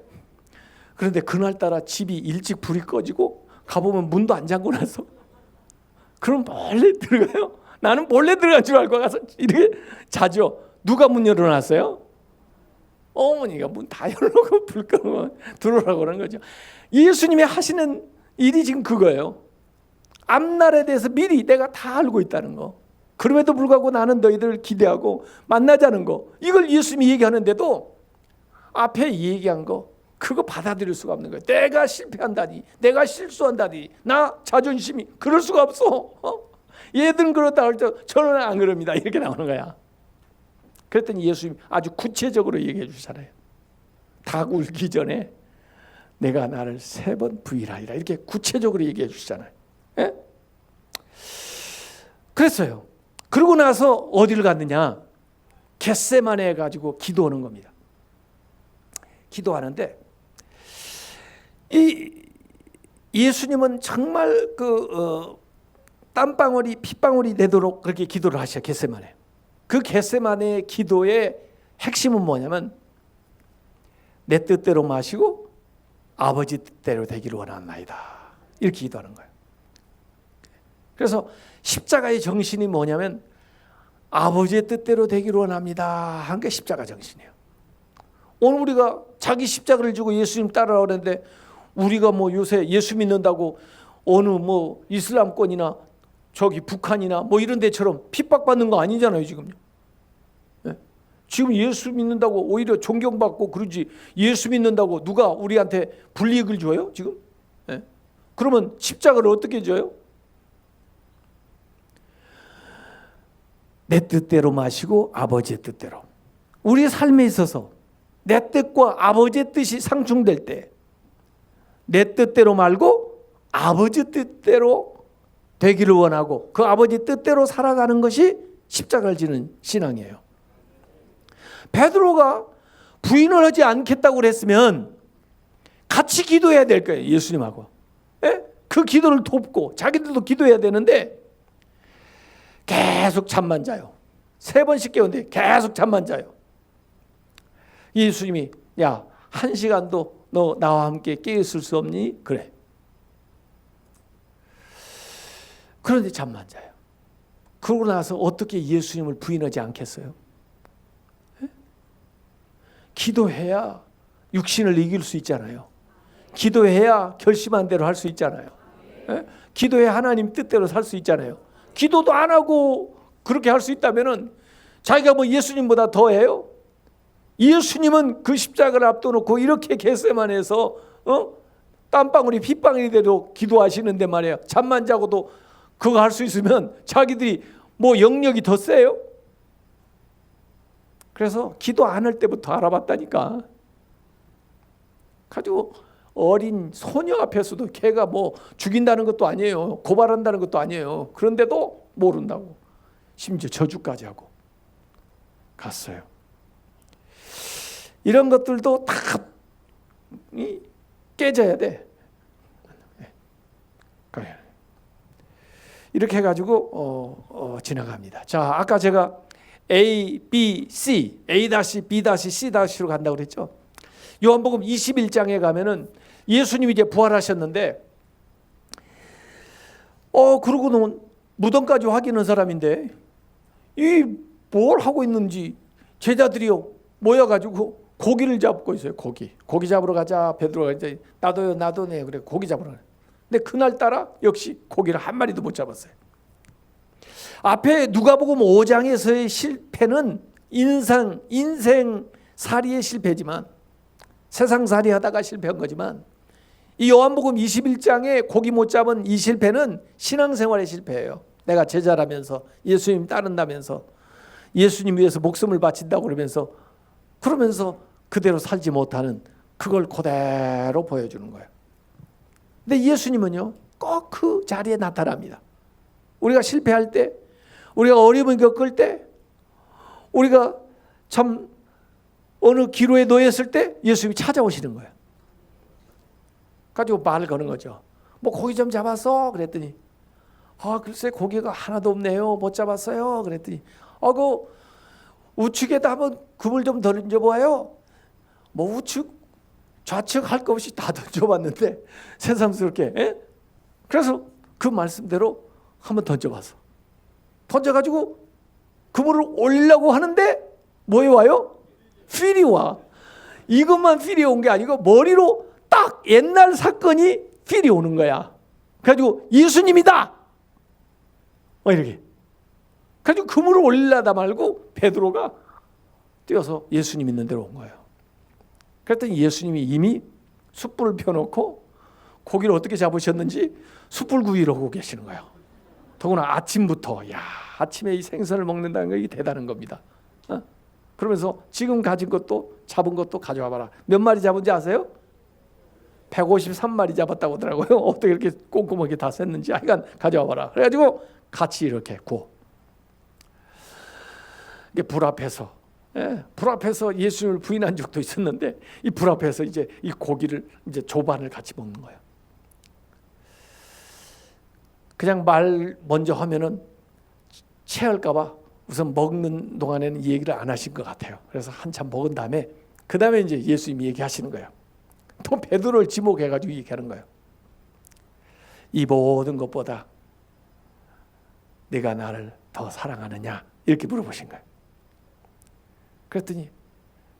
S2: 그런데 그날따라 집이 일찍 불이 꺼지고 가보면 문도 안 잠고 나서 그럼 몰래 들어가요. 나는 몰래 들어간 줄 알고 가서 이렇게 자죠. 누가 문 열어놨어요? 어머니가 문 다 열어놓고 불 끄면 들어오라고 그러는 거죠. 예수님이 하시는 일이 지금 그거예요. 앞날에 대해서 미리 내가 다 알고 있다는 거. 그럼에도 불구하고 나는 너희들을 기대하고 만나자는 거. 이걸 예수님이 얘기하는데도 앞에 얘기한 거 그거 받아들일 수가 없는 거예요. 내가 실패한다니 내가 실수한다니 나 자존심이 그럴 수가 없어. 얘들은 그렇다 할 때 저는 안 그럽니다. 이렇게 나오는 거야. 그랬더니 예수님 아주 구체적으로 얘기해 주잖아요. 닭 울기 전에 내가 나를 3번 부인하리라 이렇게 구체적으로 얘기해 주시잖아요. 예? 그랬어요. 그러고 나서 어디를 갔느냐? 겟세마네 가지고 기도하는 겁니다. 기도하는데 이 예수님은 정말 땀방울이 핏방울이 되도록 그렇게 기도를 하셔. 겟세마네. 그 겟세마네의 기도의 핵심은 뭐냐면 내 뜻대로 마시고 아버지 뜻대로 되기를 원하나이다. 이렇게 기도하는 거예요. 그래서 십자가의 정신이 뭐냐면 아버지의 뜻대로 되기를 원합니다. 한 게 십자가 정신이에요. 오늘 우리가 자기 십자가를 지고 예수님 따라오는데 우리가 뭐 요새 예수 믿는다고 어느 뭐 이슬람권이나 저기 북한이나 뭐 이런 데처럼 핍박받는 거 아니잖아요 지금요. 네? 지금 예수 믿는다고 오히려 존경받고 그러지 예수 믿는다고 누가 우리한테 불이익을 줘요 지금? 네? 그러면 십자가를 어떻게 줘요? 내 뜻대로 마시고 아버지의 뜻대로. 우리 삶에 있어서 내 뜻과 아버지의 뜻이 상충될 때 내 뜻대로 말고 아버지 뜻대로 되기를 원하고 그 아버지 뜻대로 살아가는 것이 십자가를 지는 신앙이에요. 베드로가 부인을 하지 않겠다고 그랬으면 같이 기도해야 될 거예요. 예수님하고. 예? 그 기도를 돕고 자기들도 기도해야 되는데 계속 잠만 자요. 3번씩 깨웠는데 계속 잠만 자요. 예수님이 야 1시간도 너 나와 함께 깨있을 수 없니? 그래. 그런데 잠만 자요. 그러고 나서 어떻게 예수님을 부인하지 않겠어요? 에? 기도해야 육신을 이길 수 있잖아요. 기도해야 결심한 대로 할 수 있잖아요. 에? 기도해야 하나님 뜻대로 살 수 있잖아요. 기도도 안 하고 그렇게 할 수 있다면은 자기가 뭐 예수님보다 더해요? 예수님은 그 십자가를 앞둬놓고 이렇게 겟세마네에서 땀방울이 핏방울이 돼도 기도하시는데 말이에요. 잠만 자고도 그거 할 수 있으면 자기들이 뭐 영역이 더 세요? 그래서 기도 안 할 때부터 알아봤다니까. 가지고 어린 소녀 앞에서도 걔가 뭐 죽인다는 것도 아니에요. 고발한다는 것도 아니에요. 그런데도 모른다고. 심지어 저주까지 하고 갔어요. 이런 것들도 다 깨져야 돼. 이렇게 해가지고 지나갑니다. 자, 아까 제가 A, B, C, A-B, C-로 간다고 그랬죠. 요한복음 21장에 가면은 예수님이 이제 부활하셨는데, 그러고는 무덤까지 확인한 사람인데 이 뭘 하고 있는지 제자들이요 모여가지고 고기를 잡고 있어요. 고기 잡으러 가자. 베드로가 이제 나도 네 그래 고기 잡으러 가자. 근데 그날따라 역시 고기를 한 마리도 못 잡았어요. 앞에 누가복음 5장에서의 실패는 인생살이의 실패지만, 세상살이 하다가 실패한 거지만, 이 요한복음 21장에 고기 못 잡은 이 실패는 신앙생활의 실패예요. 내가 제자라면서 예수님 따른다면서 예수님 위해서 목숨을 바친다고 그러면서 그대로 살지 못하는, 그걸 그대로 보여주는 거예요. 근데 예수님은요 꼭 그 자리에 나타납니다. 우리가 실패할 때, 우리가 어려움을 겪을 때, 우리가 참 어느 기로에 놓였을 때 예수님이 찾아오시는 거예요. 가지고 말을 거는 거죠. 뭐 고기 좀 잡았어? 그랬더니 글쎄 고기가 하나도 없네요. 못 잡았어요. 그랬더니 그 우측에다 한번 금을 좀 던져봐요. 뭐 우측 좌측 할 거 없이 다 던져봤는데 새삼스럽게. 그래서 그 말씀대로 한번 던져가지고 그물을 올리려고 하는데 뭐에 와요? 필이 와. 이것만 필이 온 게 아니고 머리로 딱 옛날 사건이 필이 오는 거야. 그래가지고 예수님이다 이렇게. 그래가지고 그물을 올리려다 말고 베드로가 뛰어서 예수님 있는 데로 온 거예요. 그랬더니 예수님이 이미 숯불을 펴놓고 고기를 어떻게 잡으셨는지 숯불 구이를 하고 계시는 거예요. 더구나 아침부터. 아침에 이 생선을 먹는다는 거 이게 대단한 겁니다. 그러면서 지금 가진 것도 잡은 것도 가져와 봐라. 몇 마리 잡은지 아세요? 153마리 잡았다고 하더라고요. 어떻게 이렇게 꼼꼼하게 다 셌는지 하여간 가져와 봐라. 그래가지고 같이 이렇게 구워. 이게 불 앞에서 예수님을 부인한 적도 있었는데, 이 불 앞에서 이제 이 고기를 이제 조반을 같이 먹는 거예요. 그냥 말 먼저 하면은 체할까봐 우선 먹는 동안에는 이 얘기를 안 하신 것 같아요. 그래서 한참 먹은 다음에 그 다음에 이제 예수님이 얘기하시는 거예요. 또 베드로를 지목해가지고 얘기하는 거예요. 이 모든 것보다 네가 나를 더 사랑하느냐 이렇게 물어보신 거예요. 그랬더니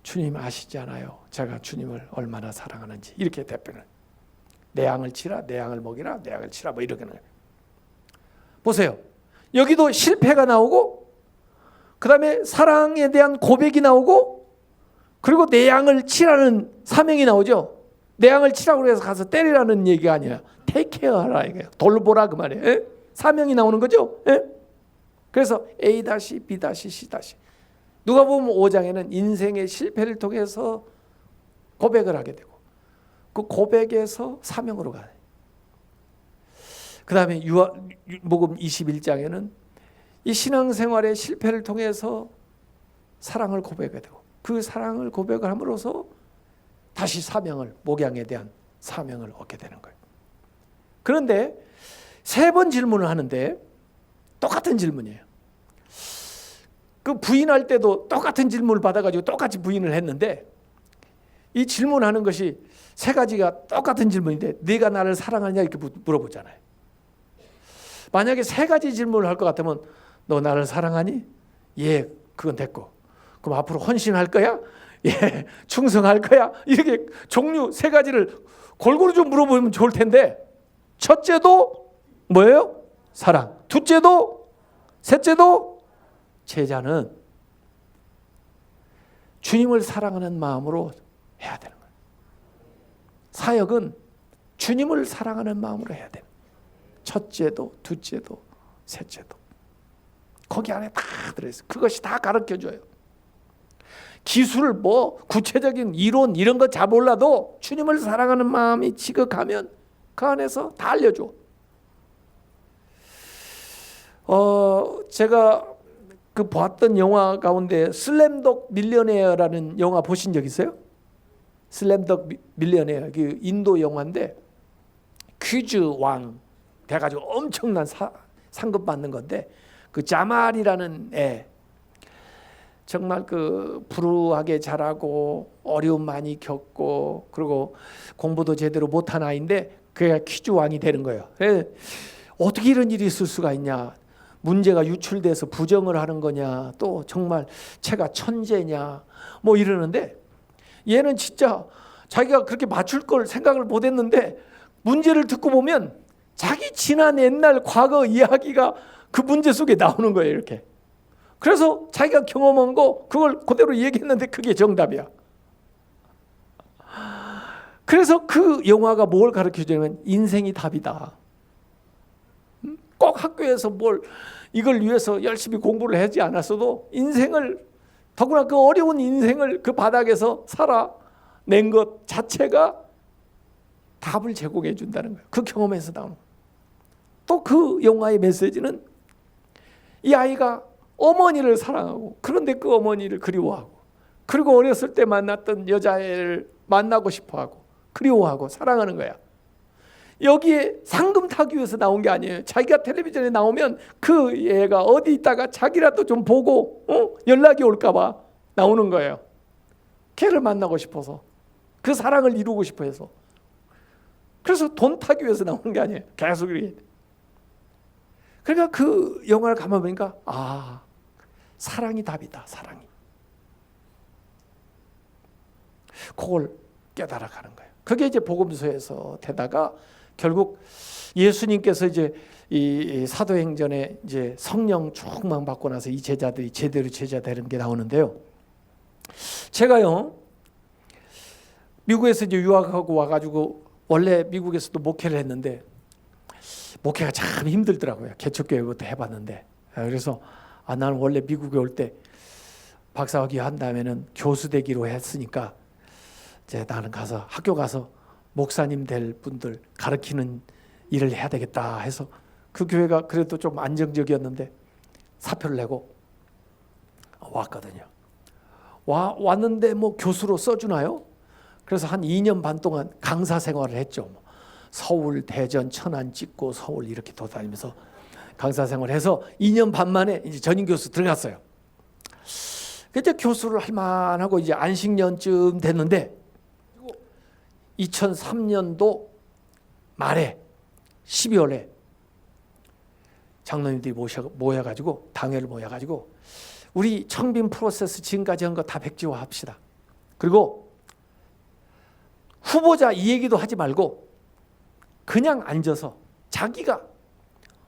S2: 주님 아시지 않아요? 제가 주님을 얼마나 사랑하는지. 이렇게 대표는 내 양을 치라, 내 양을 먹이라, 내 양을 치라 뭐 이렇게. 보세요. 여기도 실패가 나오고 그 다음에 사랑에 대한 고백이 나오고 그리고 내 양을 치라는 사명이 나오죠. 내 양을 치라고 해서 가서 때리라는 얘기가 아니에요. take care 하라 이거예요. 돌보라 그 말이에요. 에? 사명이 나오는 거죠. 에? 그래서 A-, B-, C-. 누가복음 5장에는 인생의 실패를 통해서 고백을 하게 되고 그 고백에서 사명으로 가요. 그 다음에 요한복음 21장에는 이 신앙생활의 실패를 통해서 사랑을 고백하게 되고 그 사랑을 고백을 함으로써 다시 사명을, 목양에 대한 사명을 얻게 되는 거예요. 그런데 세 번 질문을 하는데 똑같은 질문이에요. 그 부인할 때도 똑같은 질문을 받아가지고 똑같이 부인을 했는데 이 질문하는 것이 세 가지가 똑같은 질문인데 네가 나를 사랑하냐 이렇게 물어보잖아요. 만약에 세 가지 질문을 할 것 같으면 너 나를 사랑하니? 예, 그건 됐고. 그럼 앞으로 헌신할 거야? 예, 충성할 거야? 이렇게 종류 세 가지를 골고루 좀 물어보면 좋을 텐데 첫째도 뭐예요? 사랑. 둘째도, 셋째도 제자는 주님을 사랑하는 마음으로 해야 되는 거예요. 사역은 주님을 사랑하는 마음으로 해야 돼요. 첫째도, 둘째도, 셋째도. 거기 안에 다 들어있어요. 그것이 다 가르쳐줘요. 기술, 구체적인 이론 이런 거 잘 몰라도 주님을 사랑하는 마음이 지극하면 그 안에서 다 알려줘. 제가 그 보았던 영화 가운데 슬램독 밀리어네어라는 영화 보신 적 있어요? 슬램독 밀리어네어, 그 인도 영화인데 퀴즈 왕 돼가지고 엄청난 상금 받는 건데, 그 자말이라는 애, 정말 그 불우하게 자라고 어려움 많이 겪고 그리고 공부도 제대로 못한 아이인데 그가 퀴즈 왕이 되는 거예요. 어떻게 이런 일이 있을 수가 있냐, 문제가 유출돼서 부정을 하는 거냐, 또 정말 제가 천재냐 뭐 이러는데, 얘는 진짜 자기가 그렇게 맞출 걸 생각을 못했는데 문제를 듣고 보면 자기 지난 옛날 과거 이야기가 그 문제 속에 나오는 거예요. 이렇게. 그래서 자기가 경험한 거 그걸 그대로 얘기했는데 그게 정답이야. 그래서 그 영화가 뭘 가르쳐주냐면 인생이 답이다. 꼭 학교에서 뭘 이걸 위해서 열심히 공부를 하지 않았어도 인생을, 더구나 그 어려운 인생을 그 바닥에서 살아낸 것 자체가 답을 제공해 준다는 거예요. 그 경험에서 나오는 거예요. 또 그 영화의 메시지는 이 아이가 어머니를 사랑하고, 그런데 그 어머니를 그리워하고, 그리고 어렸을 때 만났던 여자애를 만나고 싶어하고 그리워하고 사랑하는 거야. 여기에 상금 타기 위해서 나온 게 아니에요. 자기가 텔레비전에 나오면 그 애가 어디 있다가 자기라도 좀 보고 연락이 올까 봐 나오는 거예요. 걔를 만나고 싶어서, 그 사랑을 이루고 싶어 해서. 그래서 돈 타기 위해서 나오는 게 아니에요. 계속 이렇게. 그러니까 그 영화를 가만 보니까 사랑이 답이다. 사랑이. 그걸 깨달아가는 거예요. 그게 이제 복음서에서 되다가 결국 예수님께서 이제 이 사도행전에 이제 성령 충만 받고 나서 이 제자들이 제대로 제자 되는 게 나오는데요. 제가요 미국에서 이제 유학하고 와가지고 원래 미국에서도 목회를 했는데 목회가 참 힘들더라고요. 개척교회부터 해봤는데. 그래서 나는 원래 미국에 올 때 박사학위 한 다음에는 교수 되기로 했으니까 이제 나는 가서 학교 가서 목사님 될 분들 가르치는 일을 해야 되겠다 해서, 그 교회가 그래도 좀 안정적이었는데 사표를 내고 왔거든요. 왔는데 뭐 교수로 써주나요? 그래서 한 2년 반 동안 강사 생활을 했죠. 서울, 대전, 천안 찍고 서울 이렇게 돌아다니면서 강사 생활해서 2년 반 만에 이제 전임 교수 들어갔어요. 그때 교수를 할 만하고 이제 안식년쯤 됐는데 2003년도 말에 12월에 장로님들이 모여가지고 당회를 모여가지고 우리 청빈 프로세스 지금까지 한 거 다 백지화합시다. 그리고 후보자 이 얘기도 하지 말고 그냥 앉아서 자기가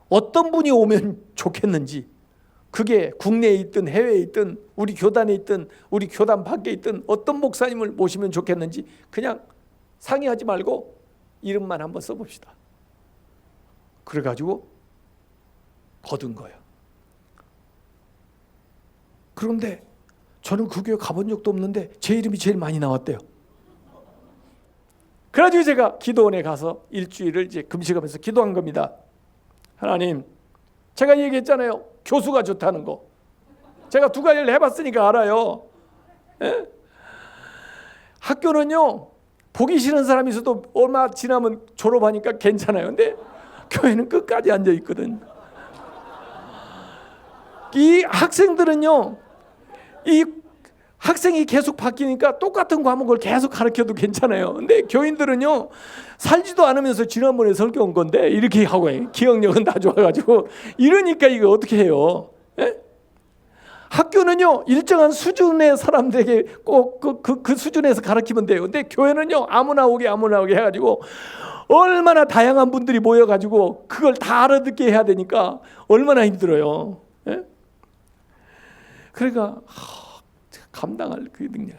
S2: 어떤 분이 오면 좋겠는지, 그게 국내에 있든 해외에 있든 우리 교단에 있든 우리 교단 밖에 있든 어떤 목사님을 모시면 좋겠는지 그냥 상의하지 말고 이름만 한번 써봅시다. 그래가지고 거둔 거예요. 그런데 저는 그 교회 가본 적도 없는데 제 이름이 제일 많이 나왔대요. 그래가지고 제가 기도원에 가서 일주일을 이제 금식하면서 기도한 겁니다. 하나님, 제가 얘기했잖아요. 교수가 좋다는 거. 제가 2가지를 해봤으니까 알아요. 예? 학교는요, 보기 싫은 사람이 있어도 얼마 지나면 졸업하니까 괜찮아요. 근데 교회는 끝까지 앉아 있거든. 이 학생들은요, 이 학생이 계속 바뀌니까 똑같은 과목을 계속 가르쳐도 괜찮아요. 근데 교인들은요, 살지도 않으면서 지난번에 설교 온 건데 이렇게 하고 기억력은 다 좋아가지고 이러니까 이거 어떻게 해요? 예? 학교는요, 일정한 수준의 사람들에게 꼭 그 수준에서 가르치면 돼요. 근데 교회는요, 아무나 오게 해가지고 얼마나 다양한 분들이 모여가지고 그걸 다 알아듣게 해야 되니까 얼마나 힘들어요. 예? 그러니까 감당할 그 능력,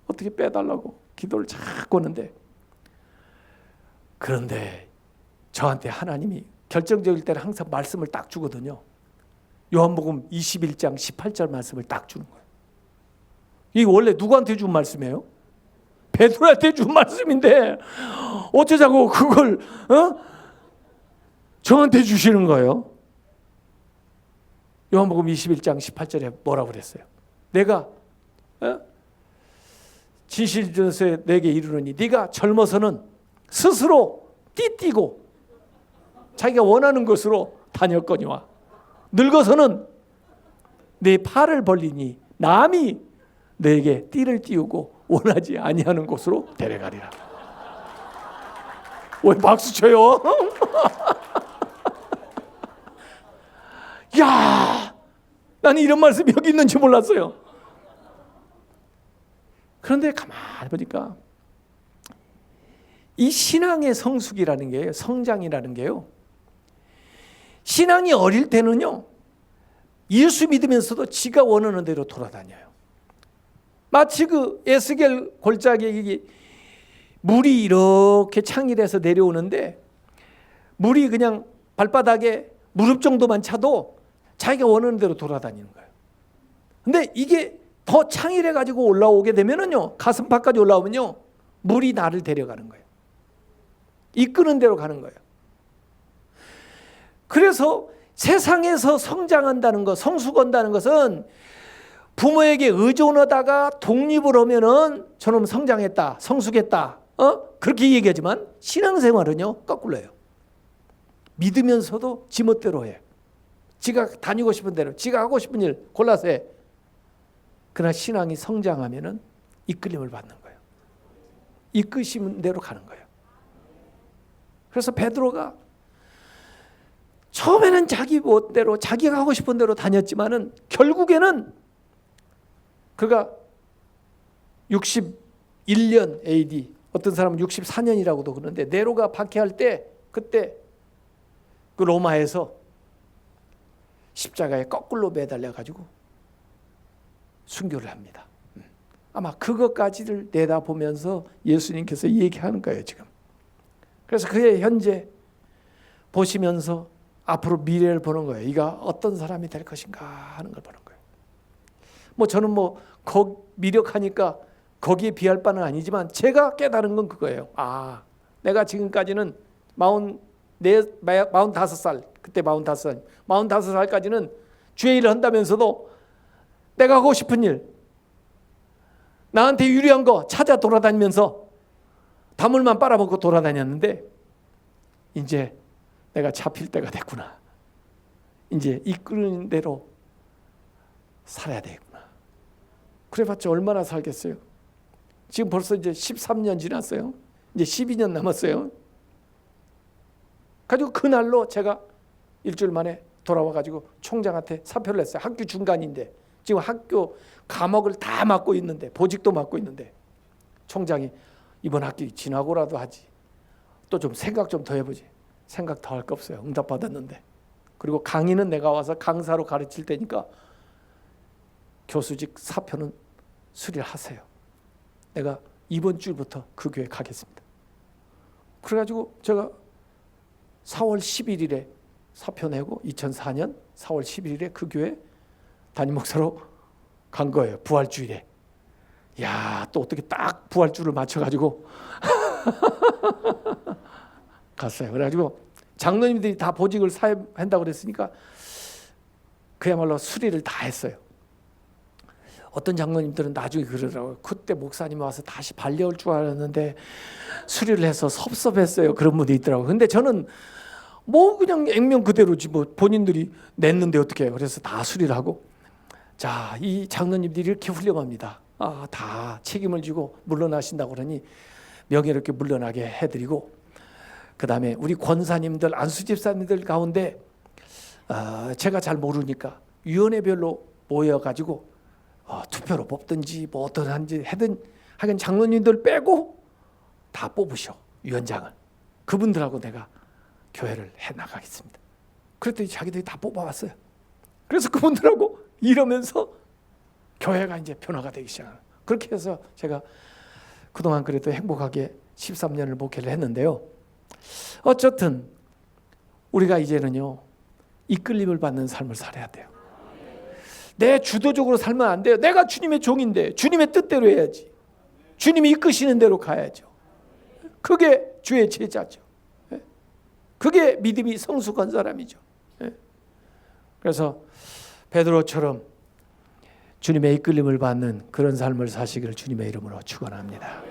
S2: 어떻게 빼달라고 기도를 자꾸 하는데, 그런데 저한테 하나님이 결정적일 때는 항상 말씀을 딱 주거든요. 요한복음 21장 18절 말씀을 딱 주는 거예요. 이게 원래 누구한테 준 말씀이에요? 베드로한테 준 말씀인데 어쩌자고 그걸 저한테 주시는 거예요. 요한복음 21장 18절에 뭐라고 그랬어요? 내가 진실전서에 내게 이르노니 네가 젊어서는 스스로 띠띠고 자기가 원하는 것으로 다녔거니와 늙어서는 내 팔을 벌리니 남이 내게 띠를 띄우고 원하지 아니하는 곳으로 데려가리라. 왜 박수 쳐요? 야, 나는 이런 말씀이 여기 있는지 몰랐어요. 그런데 가만히 보니까 이 신앙의 성숙이라는 게, 성장이라는 게요, 신앙이 어릴 때는요 예수 믿으면서도 지가 원하는 대로 돌아다녀요. 마치 그 에스겔 골짜기에 물이 이렇게 창일해서 내려오는데 물이 그냥 발바닥에 무릎 정도만 차도 자기가 원하는 대로 돌아다니는 거예요. 근데 이게 더 창일해 가지고 올라오게 되면은요, 가슴팍까지 올라오면요 물이 나를 데려가는 거예요. 이끄는 대로 가는 거예요. 그래서 세상에서 성장한다는 것, 성숙한다는 것은 부모에게 의존하다가 독립을 하면은 저놈 성장했다, 성숙했다, 그렇게 얘기하지만 신앙생활은요 거꾸로예요. 믿으면서도 지멋대로 해. 지가 다니고 싶은 대로, 지가 하고 싶은 일 골라서 해. 그러나 신앙이 성장하면은 이끌림을 받는 거예요. 이끄시는 대로 가는 거예요. 그래서 베드로가 처음에는 자기 멋대로 자기가 하고 싶은 대로 다녔지만은 결국에는 그가 61년 AD, 어떤 사람은 64년이라고도 그러는데, 네로가 박해할 때 그때 그 로마에서 십자가에 거꾸로 매달려 가지고 순교를 합니다. 아마 그것까지를 내다보면서 예수님께서 얘기하는 거예요 지금. 그래서 그의 현재 보시면서 앞으로 미래를 보는 거예요. 이가 어떤 사람이 될 것인가 하는 걸 보는 거예요. 뭐 저는 미력하니까 거기에 비할 바는 아니지만 제가 깨달은 건 그거예요. 아, 내가 지금까지는 45살, 그때 45살까지는 주의 일을 한다면서도 내가 하고 싶은 일, 나한테 유리한 거 찾아 돌아다니면서 다물만 빨아먹고 돌아다녔는데 이제 내가 잡힐 때가 됐구나. 이제 이끄는 대로 살아야 되겠구나. 그래봤자 얼마나 살겠어요? 지금 벌써 이제 13년 지났어요. 이제 12년 남았어요. 가지고 그날로 제가 일주일 만에 돌아와가지고 총장한테 사표를 냈어요. 학교 중간인데 지금 학교 과목을 다 맡고 있는데, 보직도 맡고 있는데 총장이 이번 학기 지나고라도 하지, 또 좀 생각 좀 더 해보지. 생각 더 할 거 없어요. 응답 받았는데. 그리고 강의는 내가 와서 강사로 가르칠 테니까 교수직 사표는 수리를 하세요. 내가 이번 주부터 그 교회 가겠습니다. 그래가지고 제가 4월 11일에 사표 내고 2004년 4월 11일에 그 교회 담임 목사로 간 거예요. 부활주일에. 야, 또 어떻게 딱 부활주를 맞춰가지고 갔어요. 그래가지고 장로님들이 다 보직을 사임한다고 그랬으니까 그야말로 수리를 다 했어요. 어떤 장로님들은 나중에 그러더라고요. 그때 목사님 와서 다시 발려올 줄 알았는데 수리를 해서 섭섭했어요. 그런 분이 있더라고요. 근데 저는 뭐 그냥 액면 그대로지 뭐 본인들이 냈는데 어떻게 해요. 그래서 다 수리를 하고, 자, 이 장로님들이 이렇게 훌륭합니다. 다 책임을 지고 물러나신다고 그러니 명예롭게 물러나게 해드리고, 그 다음에 우리 권사님들, 안수집사님들 가운데 제가 잘 모르니까 위원회별로 모여가지고 투표로 뽑든지 뭐 어떠한지 하든 하여간 장로님들 빼고 다 뽑으셔, 위원장을. 그분들하고 내가 교회를 해나가겠습니다. 그랬더니 자기들이 다 뽑아왔어요. 그래서 그분들하고 이러면서 교회가 이제 변화가 되기 시작해요. 그렇게 해서 제가 그동안 그래도 행복하게 13년을 목회를 했는데요. 어쨌든 우리가 이제는요 이끌림을 받는 삶을 살아야 돼요. 내 주도적으로 살면 안 돼요. 내가 주님의 종인데 주님의 뜻대로 해야지. 주님이 이끄시는 대로 가야죠. 그게 주의 제자죠. 그게 믿음이 성숙한 사람이죠. 그래서 베드로처럼 주님의 이끌림을 받는 그런 삶을 사시기를 주님의 이름으로 축원합니다.